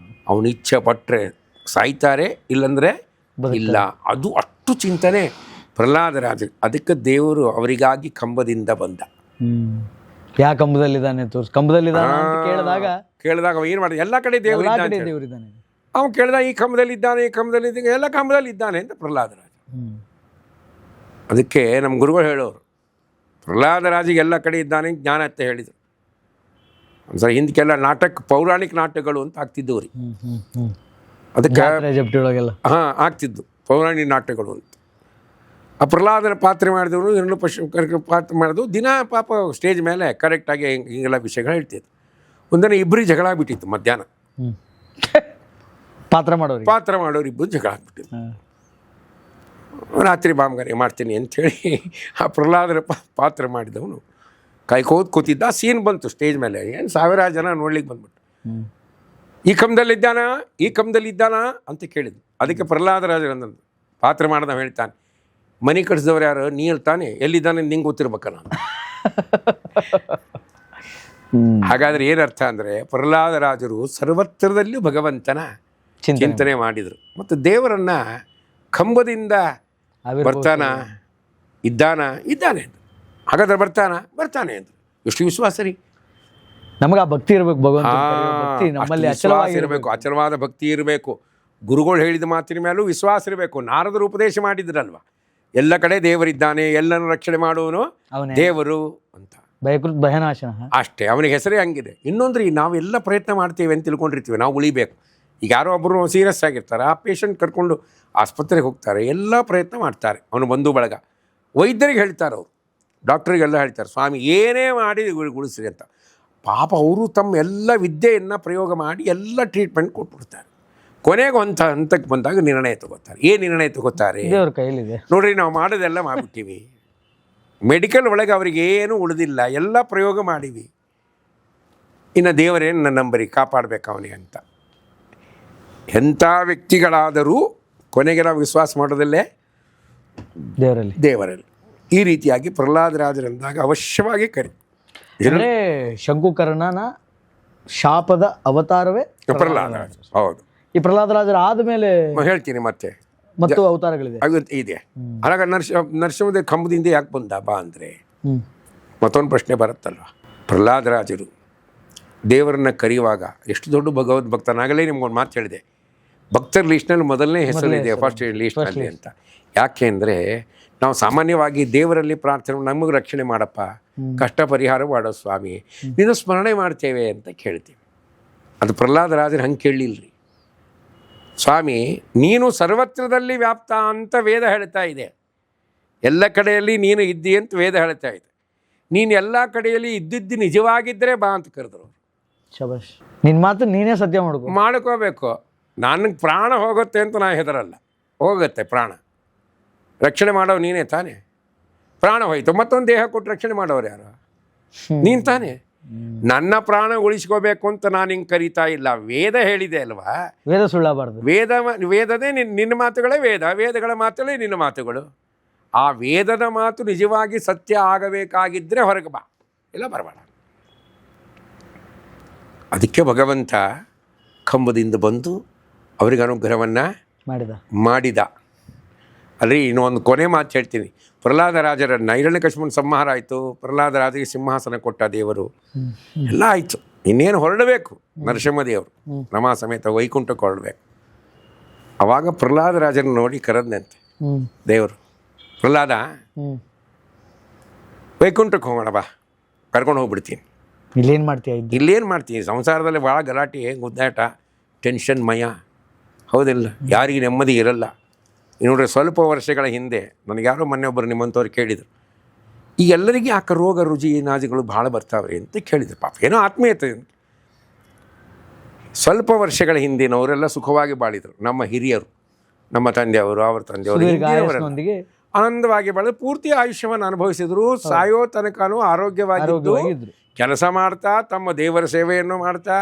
S2: ಅವನು ಇಚ್ಛೆ ಪಟ್ಟರೆ ಸಾಯ್ತಾರೆ, ಇಲ್ಲಂದರೆ ಇಲ್ಲ. ಅದು ಅಷ್ಟು ಚಿಂತನೆ ಪ್ರಹ್ಲಾದರಾಜ. ಅದಕ್ಕೆ ದೇವರು ಅವರಿಗಾಗಿ ಕಂಬದಿಂದ ಬಂದ.
S1: ಯಾ ಕಂಬದಲ್ಲಿದ್ದಾನೆ ತೋರ್ಸ್, ಕಂಬದಲ್ಲಿದ್ದಾನೆ ಅಂತ
S2: ಕೇಳಿದಾಗ ಅವ ಏನು ಮಾಡಿದ? ಎಲ್ಲ ಕಡೆ ದೇವರಿದ್ದಾನೆ. ಅವನು ಕೇಳಿದ ಈ ಕಂಬದಲ್ಲಿದ್ದಾನೆ, ಈ ಕಂಬದಲ್ಲಿದ್ದಾನೆ, ಎಲ್ಲ ಕಂಬದಲ್ಲಿದ್ದಾನೆ ಅಂತ ಪ್ರಹ್ಲಾದರಾಜ. ಅದಕ್ಕೆ ನಮ್ಮ ಗುರುಗಳು ಹೇಳೋರು, ಪ್ರಹ್ಲಾದರಾಜಿಗೆ ಎಲ್ಲ ಕಡೆ ಇದ್ದಾನೆ ಜ್ಞಾನ ಅಂತ ಹೇಳಿದರು. ಒಂದ್ಸರಿ ಹಿಂದಕ್ಕೆಲ್ಲ ಪೌರಾಣಿಕ ನಾಟಕಗಳು ಅಂತ ಆಗ್ತಿದ್ದವು ರೀ. ಅದಕ್ಕೆ ಆಗ್ತಿದ್ದು ಪೌರಾಣಿಕ ನಾಟಕಗಳು ಅಂತ. ಆ ಪ್ರಹ್ಲಾದನ ಪಾತ್ರೆ ಮಾಡಿದವರು ಎರಡು ಪಾತ್ರ ಮಾಡಿದವು. ದಿನ ಪಾಪ ಸ್ಟೇಜ್ ಮೇಲೆ ಕರೆಕ್ಟಾಗಿ ಹಿಂಗೆಲ್ಲ ವಿಷಯಗಳು ಹೇಳ್ತಿದ್ರು. ಒಂದಿನ ಇಬ್ಬರು ಜಗಳ ಆಗ್ಬಿಟ್ಟಿತ್ತು. ಮಧ್ಯಾಹ್ನ
S1: ಪಾತ್ರ
S2: ಮಾಡೋರು ಇಬ್ಬರು ಜಗಳ ಆಗ್ಬಿಟ್ಟಿತ್ತು. ರಾತ್ರಿ ಬಾಂಬಗಾರಿ ಮಾಡ್ತೀನಿ ಅಂಥೇಳಿ ಆ ಪ್ರಹ್ಲಾದನ ಪಾತ್ರ ಮಾಡಿದವನು ಕಾಯ್ಕೋದು ಕೂತಿದ್ದ. ಸೀನ್ ಬಂತು ಸ್ಟೇಜ್ ಮೇಲೆ. ಏನು 1000 ಜನ ನೋಡ್ಲಿಕ್ಕೆ ಬಂದ್ಬಿಟ್ಟು, ಈ ಕಂಬದಲ್ಲಿದ್ದಾನ ಅಂತ ಕೇಳಿದ್ರು. ಅದಕ್ಕೆ ಪ್ರಹ್ಲಾದರಾಜರಂದು ಪಾತ್ರ ಮಾಡ್ದವ ಹೇಳ್ತಾನೆ, ಮನೆ ಕಟ್ಸಿದವ್ರು ಯಾರು? ನೀ ಹೇಳ್ತಾನೆ, ಎಲ್ಲಿದ್ದಾನೆ ನಿಂಗೆ ಗೊತ್ತಿರ್ಬೇಕಲ್ಲ. ಹಾಗಾದರೆ ಏನರ್ಥ ಅಂದರೆ ಪ್ರಹ್ಲಾದರಾಜರು ಸರ್ವತ್ರದಲ್ಲಿ ಭಗವಂತನ ಚಿಂತನೆ ಮಾಡಿದರು. ಮತ್ತು ದೇವರನ್ನು ಕಂಬದಿಂದ ಇದ್ದಾನೆ ಅಂತ. ಹಾಗಾದ್ರೆ ಬರ್ತಾನೆ ಅಂತ ಎಷ್ಟು ವಿಶ್ವಾಸ ರೀ
S1: ನಮಗೆ. ಆ ಭಕ್ತಿ ಇರಬೇಕು, ಭಗವಂತ ನಮ್ಮಲ್ಲಿ
S2: ಅಚಲವಾದ ಭಕ್ತಿ ಇರಬೇಕು. ಗುರುಗಳು ಹೇಳಿದ ಮಾತಿನ ಮೇಲೂ ವಿಶ್ವಾಸ ಇರಬೇಕು. ನಾರದರು ಉಪದೇಶ ಮಾಡಿದ್ರಲ್ವ, ಎಲ್ಲ ಕಡೆ ದೇವರಿದ್ದಾನೆ, ಎಲ್ಲನೂ ರಕ್ಷಣೆ ಮಾಡುವನು ದೇವರು ಅಂತ.
S1: ಭಯನಾಶನ
S2: ಅಷ್ಟೇ, ಅವನಿಗೆ ಹೆಸರೇ ಹಂಗಿದೆ. ಇನ್ನೊಂದ್ರಿ, ನಾವೆಲ್ಲ ಪ್ರಯತ್ನ ಮಾಡ್ತೀವಿ ಅಂತ ತಿಳ್ಕೊಂಡಿರ್ತೀವಿ, ನಾವು ಉಳಿಬೇಕು. ಈಗ ಯಾರೋ ಒಬ್ಬರು ಸೀರಿಯಸ್ ಆಗಿರ್ತಾರೆ, ಆ ಪೇಷಂಟ್ ಕರ್ಕೊಂಡು ಆಸ್ಪತ್ರೆಗೆ ಹೋಗ್ತಾರೆ, ಎಲ್ಲ ಪ್ರಯತ್ನ ಮಾಡ್ತಾರೆ. ಅವನು ಬಂಧು ಬಳಗ ವೈದ್ಯರಿಗೆ ಹೇಳ್ತಾರೆ, ಅವರು ಡಾಕ್ಟ್ರಿಗೆಲ್ಲ ಹೇಳ್ತಾರೆ, ಸ್ವಾಮಿ ಏನೇ ಮಾಡಿ ಉಳಿಸ್ರಿ ಅಂತ. ಪಾಪ ಅವರು ತಮ್ಮ ಎಲ್ಲ ವಿದ್ಯೆಯನ್ನು ಪ್ರಯೋಗ ಮಾಡಿ ಎಲ್ಲ ಟ್ರೀಟ್ಮೆಂಟ್ ಕೊಟ್ಬಿಡ್ತಾರೆ. ಕೊನೆಗೆ ಒಂದು ಹಂತಕ್ಕೆ ಬಂದಾಗ ನಿರ್ಣಯ ತಗೋತಾರೆ. ಏನು ನಿರ್ಣಯ ತಗೋತಾರೆ?
S1: ದೇವ್ರ ಕೈಲಿದೆ
S2: ನೋಡ್ರಿ, ನಾವು ಮಾಡೋದೆಲ್ಲ ಮಾಡಿಬಿಟ್ಟಿವಿ, ಮೆಡಿಕಲ್ ಒಳಗೆ ಅವ್ರಿಗೇನು ಉಳಿದಿಲ್ಲ, ಎಲ್ಲ ಪ್ರಯೋಗ ಮಾಡಿವಿ, ಇನ್ನು ದೇವರೇನು ನನ್ನ ನಂಬರಿ ಕಾಪಾಡಬೇಕು ಅವನಿಗೆ ಅಂತ. ಎಂಥ ವ್ಯಕ್ತಿಗಳಾದರೂ ಕೊನೆಗೆ ನಾವು ವಿಶ್ವಾಸ ಮಾಡೋದಲ್ಲೇ ದೇವರಲ್ಲಿ. ಈ ರೀತಿಯಾಗಿ ಪ್ರಹ್ಲಾದರಾಜರಂದಾಗ ಅವಶ್ಯವಾಗಿ ಕರಿ.
S1: ಅಂದರೆ ಶಂಕುಕರ್ಣನ ಶಾಪದ ಅವತಾರವೇ
S2: ಪ್ರಹ್ಲಾದರಾಜ. ಹೌದು.
S1: ಈ ಪ್ರಹ್ಲಾದರಾಜರ ಆದಮೇಲೆ
S2: ಹೇಳ್ತೀನಿ ಮತ್ತೆ
S1: ಮತ್ತು ಅವತಾರಗಳಿದೆ
S2: ಇದೆ. ಆಗ ನರಸಿಂಹದೇವ ಕಂಬದಿಂದ ಯಾಕೆ ಬಂದ ಬಾ ಅಂದರೆ ಮತ್ತೊಂದು ಪ್ರಶ್ನೆ ಬರುತ್ತಲ್ವ. ಪ್ರಹ್ಲಾದರಾಜರು ದೇವರನ್ನ ಕರೆಯುವಾಗ ಎಷ್ಟು ದೊಡ್ಡ ಭಗವದ್ ಭಕ್ತನಾಗಲೇ ನಿಮ್ಗೊಂದು ಮಾತು ಹೇಳಿದೆ, ಭಕ್ತರ ಲೀಸ್ಟ್ನಲ್ಲಿ ಮೊದಲನೇ ಹೆಸರಿದೆ, ಫಸ್ಟ್ ಲೀಸ್ಟ್ನಲ್ಲಿ ಅಂತ. ಯಾಕೆ ಅಂದರೆ ನಾವು ಸಾಮಾನ್ಯವಾಗಿ ದೇವರಲ್ಲಿ ಪ್ರಾರ್ಥನೆ, ನಮಗೆ ರಕ್ಷಣೆ ಮಾಡಪ್ಪ, ಕಷ್ಟ ಪರಿಹಾರ ಮಾಡೋ ಸ್ವಾಮಿ, ನೀನು ಸ್ಮರಣೆ ಮಾಡ್ತೇವೆ ಅಂತ ಕೇಳ್ತೀವಿ. ಅದು ಪ್ರಹ್ಲಾದರಾಜರು ಹಂಗೆ ಕೇಳಲಿಲ್ಲರಿ. ಸ್ವಾಮಿ ನೀನು ಸರ್ವತ್ರದಲ್ಲಿ ವ್ಯಾಪ್ತ ಅಂತ ವೇದ ಹೇಳ್ತಾ ಇದೆ, ಎಲ್ಲ ಕಡೆಯಲ್ಲಿ ನೀನು ಇದ್ದಿ ಅಂತ ವೇದ ಹೇಳ್ತಾ ಇದೆ. ನೀನು ಎಲ್ಲ ಕಡೆಯಲ್ಲಿ ಇದ್ದಿದ್ದು ನಿಜವಾಗಿದ್ದರೆ ಬಾ ಅಂತ ಕರೆದ್ರು.
S1: ಶಬಾಷ್, ನಿನ್ನ ಮಾತು ನೀನೇ ಸತ್ಯ
S2: ಮಾಡ್ಕೋಬೇಕು. ನನಗೆ ಪ್ರಾಣ ಹೋಗುತ್ತೆ ಅಂತ ನಾ ಹೆದರಲ್ಲ, ಹೋಗುತ್ತೆ ಪ್ರಾಣ, ರಕ್ಷಣೆ ಮಾಡೋರು ನೀನೇ ತಾನೇ. ಪ್ರಾಣ ಹೋಯ್ತು, ಮತ್ತೊಂದು ದೇಹ ಕೊಟ್ಟು ರಕ್ಷಣೆ ಮಾಡೋರು ಯಾರು? ನೀನು ತಾನೇ. ನನ್ನ ಪ್ರಾಣ ಉಳಿಸ್ಕೋಬೇಕು ಅಂತ ನಾನು ಹಿಂಗೆ ಕರೀತಾ ಇಲ್ಲ, ವೇದ ಹೇಳಿದೆ ಅಲ್ವಾ.
S1: ವೇದ ಸುಳ್ಳಬಾರ್ದು.
S2: ವೇದನೇ ನಿನ್ನ ಮಾತುಗಳೇ ವೇದಗಳ ಮಾತುಗಳೇ ನಿನ್ನ ಮಾತುಗಳು. ಆ ವೇದದ ಮಾತು ನಿಜವಾಗಿ ಸತ್ಯ ಆಗಬೇಕಾಗಿದ್ದರೆ ಹೊರಗೆ ಬಾ, ಇಲ್ಲ ಬರಬೇಡ. ಅದಕ್ಕೆ ಭಗವಂತ ಕಂಬದಿಂದ ಬಂದು ಅವರಿಗೆ ಅನುಗ್ರಹವನ್ನು ಮಾಡಿದ. ಅಲ್ರಿ, ಇನ್ನೊಂದು ಕೊನೆ ಮಾತು ಹೇಳ್ತೀನಿ. ಪ್ರಹ್ಲಾದರಾಜರನ್ನು ಹಿರಣ್ಯಕಶಿಪುನ ಸಂಹಾರ ಆಯಿತು, ಪ್ರಹ್ಲಾದರಾಜರಿಗೆ ಸಿಂಹಾಸನ ಕೊಟ್ಟ ದೇವರು, ಎಲ್ಲ ಆಯಿತು. ಇನ್ನೇನು ಹೊರಡಬೇಕು ನರಸಿಂಹದೇವರು ರಮಾ ಸಮೇತ ವೈಕುಂಠಕ್ಕೆ ಹೊರಡಬೇಕು. ಆವಾಗ ಪ್ರಹ್ಲಾದರಾಜರನ್ನು ನೋಡಿ ಕರೆದಂತೆ ದೇವರು, ಪ್ರಹ್ಲಾದ ವೈಕುಂಠಕ್ಕೆ ಹೋಗೋಣ ಬಾ, ಕರ್ಕೊಂಡು ಹೋಗ್ಬಿಡ್ತೀನಿ. ಇಲ್ಲೇನು ಮಾಡ್ತೀನಿ? ಸಂಸಾರದಲ್ಲಿ ಭಾಳ ಗಲಾಟೆ, ಗುದ್ದಾಟ, ಟೆನ್ಷನ್ ಮಯ, ಹೌದಿಲ್ಲ? ಯಾರಿಗೆ ನೆಮ್ಮದಿ ಇರಲ್ಲ. ನೋಡ್ರಿ, ಸ್ವಲ್ಪ ವರ್ಷಗಳ ಹಿಂದೆ ನನಗೆ ಯಾರೋ ಮೊನ್ನೆ ಒಬ್ಬರು ನಿಮ್ಮಂಥವ್ರು ಕೇಳಿದರು, ಈ ಎಲ್ಲರಿಗೆ ಯಾಕೆ ರೋಗ ರುಜಿ ನಾಜಿಗಳು ಭಾಳ ಬರ್ತಾವೆ ಅಂತ ಕೇಳಿದ್ರು. ಪಾಪ ಏನೋ ಆತ್ಮೀಯತೆ. ಸ್ವಲ್ಪ ವರ್ಷಗಳ ಹಿಂದಿನವರೆಲ್ಲ ಸುಖವಾಗಿ ಬಾಳಿದರು. ನಮ್ಮ ಹಿರಿಯರು, ನಮ್ಮ ತಂದೆಯವರು, ಅವರ ತಂದೆಯವರು,
S1: ದೀರ್ಘಾಯಸ್ಸಿನೊಂದಿಗೆ
S2: ಆನಂದವಾಗಿ ಬಾಳಿದ್ರು, ಪೂರ್ತಿ ಆಯುಷ್ಯವನ್ನು ಅನುಭವಿಸಿದ್ರು. ಸಾಯೋ ತನಕನೂ ಆರೋಗ್ಯವಾಗಿದ್ದು ಕೆಲಸ ಮಾಡ್ತಾ ತಮ್ಮ ದೇವರ ಸೇವೆಯನ್ನು ಮಾಡ್ತಾ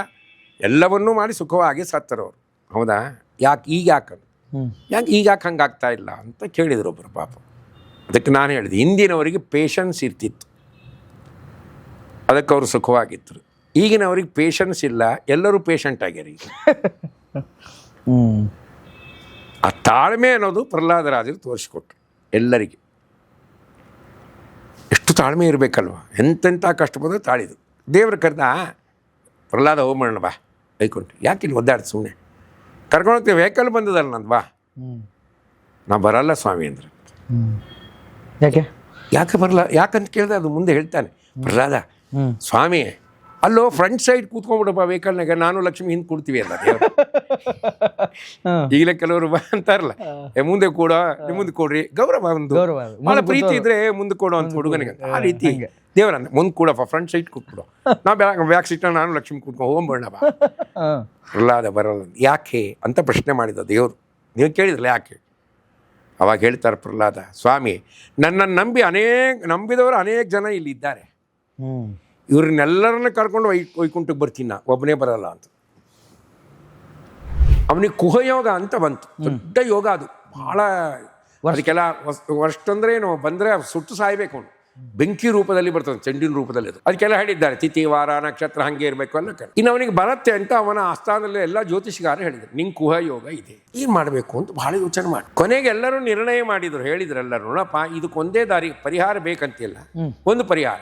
S2: ಎಲ್ಲವನ್ನೂ ಮಾಡಿ ಸುಖವಾಗಿ ಸತ್ತರವರು. ಹೌದಾ? ಯಾಕೆ ಯಾಕೆ ಹಂಗಾಗ್ತಾ ಇಲ್ಲ ಅಂತ ಕೇಳಿದ್ರು ಒಬ್ಬರು. ಪಾಪ ಅದಕ್ಕೆ ನಾನು ಹೇಳಿದೆ, ಹಿಂದಿನವರಿಗೆ ಪೇಷನ್ಸ್ ಇರ್ತಿತ್ತು, ಅದಕ್ಕೆ ಅವರು ಸುಖವಾಗಿದ್ದರು. ಈಗಿನವ್ರಿಗೆ ಪೇಷನ್ಸ್ ಇಲ್ಲ, ಎಲ್ಲರೂ ಪೇಷಂಟ್ ಆಗ್ಯಾರ ಈಗ. ಆ ತಾಳ್ಮೆ ಅನ್ನೋದು ಪ್ರಹ್ಲಾದರಾಜರು ತೋರಿಸ್ಕೊಟ್ರು ಎಲ್ಲರಿಗೆ. ಎಷ್ಟು ತಾಳ್ಮೆ ಇರಬೇಕಲ್ವ, ಎಂತೆಂಥ ಕಷ್ಟ ಬಂದರೆ ತಾಳಿದ್ರು. ದೇವ್ರು ಕರೆದ, ಪ್ರಹ್ಲಾದ ಹೋಗೋಣ ಬಾ ಬೈಕೊಂಡ್ರು. ಯಾಕೆ ಇಲ್ಲಿ ಒದ್ದಾಡ್ತು ಸುಮ್ಮನೆ, ಕರ್ಕೊಂಡೋಗ್ತೀವಿ, ವೆಹಿಕಲ್ ಬಂದದಲ್ಲ ನಂದು, ಬಾ. ನಾ ಬರಲ್ಲ ಸ್ವಾಮಿ ಅಂದ್ರೆ. ಯಾಕೆ ಬರಲ್ಲ, ಯಾಕಂತ ಕೇಳಿದೆ, ಅದು ಮುಂದೆ ಹೇಳ್ತಾನೆ ಪ್ರಹ್ಲಾದ, ಸ್ವಾಮಿ ಅಲ್ಲೋ ಫ್ರಂಟ್ ಸೈಡ್ ಕೂತ್ಕೊಂಡ್ಬಿಡಪ್ಪ ವೆಹಿಕಲ್ನಾಗ, ನಾನು ಲಕ್ಷ್ಮಿ ಹಿಂದೆ ಕೂಡ್ತೀವಿ ಅಲ್ಲ ದೇವ್ರು. ಈಗಲೇ ಕೆಲವರು ಅಂತಾರಲ್ಲ, ಮುಂದೆ ಕೂಡ ಮುಂದೆ ಕೊಡ್ರಿ, ಗೌರವ, ಒಂದು ಭಾಳ ಪ್ರೀತಿ ಇದ್ರೆ ಮುಂದೆ ಕೊಡೋ ಅಂತ ಹುಡುಗನಿಗೆ. ಆ ರೀತಿ ದೇವರನ್ನ ಮುಂದೆ ಕೂಡಪ್ಪ, ಫ್ರಂಟ್ ಸೈಡ್ ಕೂತ್ಬಿಡು, ಬ್ಯಾಕ್ ಸೀಟ್ನ ನಾನು ಲಕ್ಷ್ಮಿ ಕೂತ್ಕೊಂಡು ಹೋಗ್ಬೇಡ ಬಾ. ಪ್ರಹ್ಲಾದ ಬರಲ್ಲ. ಯಾಕೆ ಅಂತ ಪ್ರಶ್ನೆ ಮಾಡಿದ ದೇವರು. ನೀವು ಕೇಳಿದ್ರಲ್ಲ ಯಾಕೆ? ಅವಾಗ ಹೇಳ್ತಾರೆ ಪ್ರಹ್ಲಾದ, ಸ್ವಾಮಿ ನನ್ನನ್ನು ನಂಬಿದವರು ಅನೇಕ ಜನ ಇಲ್ಲಿ ಇದ್ದಾರೆ, ಇವ್ರನ್ನೆಲ್ಲರನ್ನ ಕರ್ಕೊಂಡು ವೈಕುಂಠಕ್ಕೆ ಬರ್ತೀನಿ, ನಾ ಒಬ್ಬನೇ ಬರಲ್ಲ ಅಂತ. ಅವನಿಗೆ ಕುಹಯೋಗ ಅಂತ ಬಂತು, ದೊಡ್ಡ ಯೋಗ ಅದು, ಭಾಳ. ಅದಕ್ಕೆಲ್ಲ ಅಷ್ಟಂದ್ರೆ ಏನು ಬಂದರೆ ಸುಟ್ಟು ಸಾಯ್ಬೇಕು, ಅವನು ಬೆಂಕಿ ರೂಪದಲ್ಲಿ ಬರ್ತದೆ, ಚೆಂಡಿನ ರೂಪದಲ್ಲಿ. ಅದು ಅದಕ್ಕೆಲ್ಲ ಹೇಳಿದ್ದಾರೆ, ತಿಥಿ ವಾರ ನಕ್ಷತ್ರ ಹಾಗೆ ಇರಬೇಕು ಅಲ್ಲ. ಇನ್ನು ಅವನಿಗೆ ಬರುತ್ತೆ ಅಂತ ಅವನ ಆಸ್ಥಾನದಲ್ಲಿ ಎಲ್ಲ ಜ್ಯೋತಿಷಿಗಾರ ಹೇಳಿದರು, ನಿಂಗೆ ಕುಹಯೋಗ ಇದೆ, ಏನು ಮಾಡಬೇಕು ಅಂತ ಭಾಳ ಯೋಚನೆ ಮಾಡಿ ಕೊನೆಗೆ ಎಲ್ಲರೂ ನಿರ್ಣಯ ಮಾಡಿದರು. ಹೇಳಿದ್ರು ಎಲ್ಲರೂ, ನೋಡಪ್ಪ ಇದಕ್ಕೊಂದೇ ದಾರಿ, ಪರಿಹಾರ ಬೇಕಂತಿಲ್ಲ, ಒಂದು ಪರಿಹಾರ,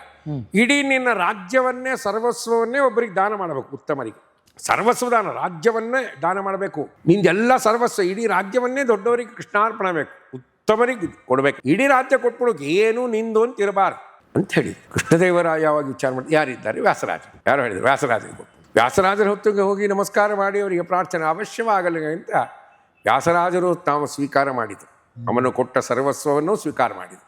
S2: ಇಡೀ ನಿನ್ನ ರಾಜ್ಯವನ್ನೇ ಸರ್ವಸ್ವವನ್ನೇ ಒಬ್ಬರಿಗೆ ದಾನ ಮಾಡಬೇಕು, ಉತ್ತಮರಿಗೆ. ಸರ್ವಸ್ವ ದಾನ, ರಾಜ್ಯವನ್ನೇ ದಾನ ಮಾಡಬೇಕು, ನಿಂದೆಲ್ಲ ಸರ್ವಸ್ವ, ಇಡೀ ರಾಜ್ಯವನ್ನೇ ದೊಡ್ಡವರಿಗೆ ಕೃಷ್ಣಾರ್ಪಣೆ ಬೇಕು, ಉತ್ತಮರಿಗೆ ಕೊಡಬೇಕು, ಇಡೀ ರಾಜ್ಯ ಕೊಟ್ಬಿಡೋಕೆ ಏನು ನಿಂದು ಅಂತ ಇರಬಾರ್ದು ಅಂತ ಹೇಳಿದ್ರು. ಕೃಷ್ಣದೇವರಾಯ ಯಾವಾಗ ವಿಚಾರ ಮಾಡಿ, ಯಾರಿದ್ದಾರೆ? ವ್ಯಾಸರಾಜ. ಯಾರು ಹೇಳಿದ್ರು? ವ್ಯಾಸರಾಜರಿಗೆ ಕೊಟ್ಟು. ವ್ಯಾಸರಾಜರ ಹೊತ್ತಿಗೆ ಹೋಗಿ ನಮಸ್ಕಾರ ಮಾಡಿ ಅವರಿಗೆ ಪ್ರಾರ್ಥನೆ ಅವಶ್ಯವಾಗಲ್ಲ ಅಂತ ವ್ಯಾಸರಾಜರು ತಾವು ಸ್ವೀಕಾರ ಮಾಡಿದರು. ಅವನು ಕೊಟ್ಟ ಸರ್ವಸ್ವವನ್ನು ಸ್ವೀಕಾರ ಮಾಡಿದರು.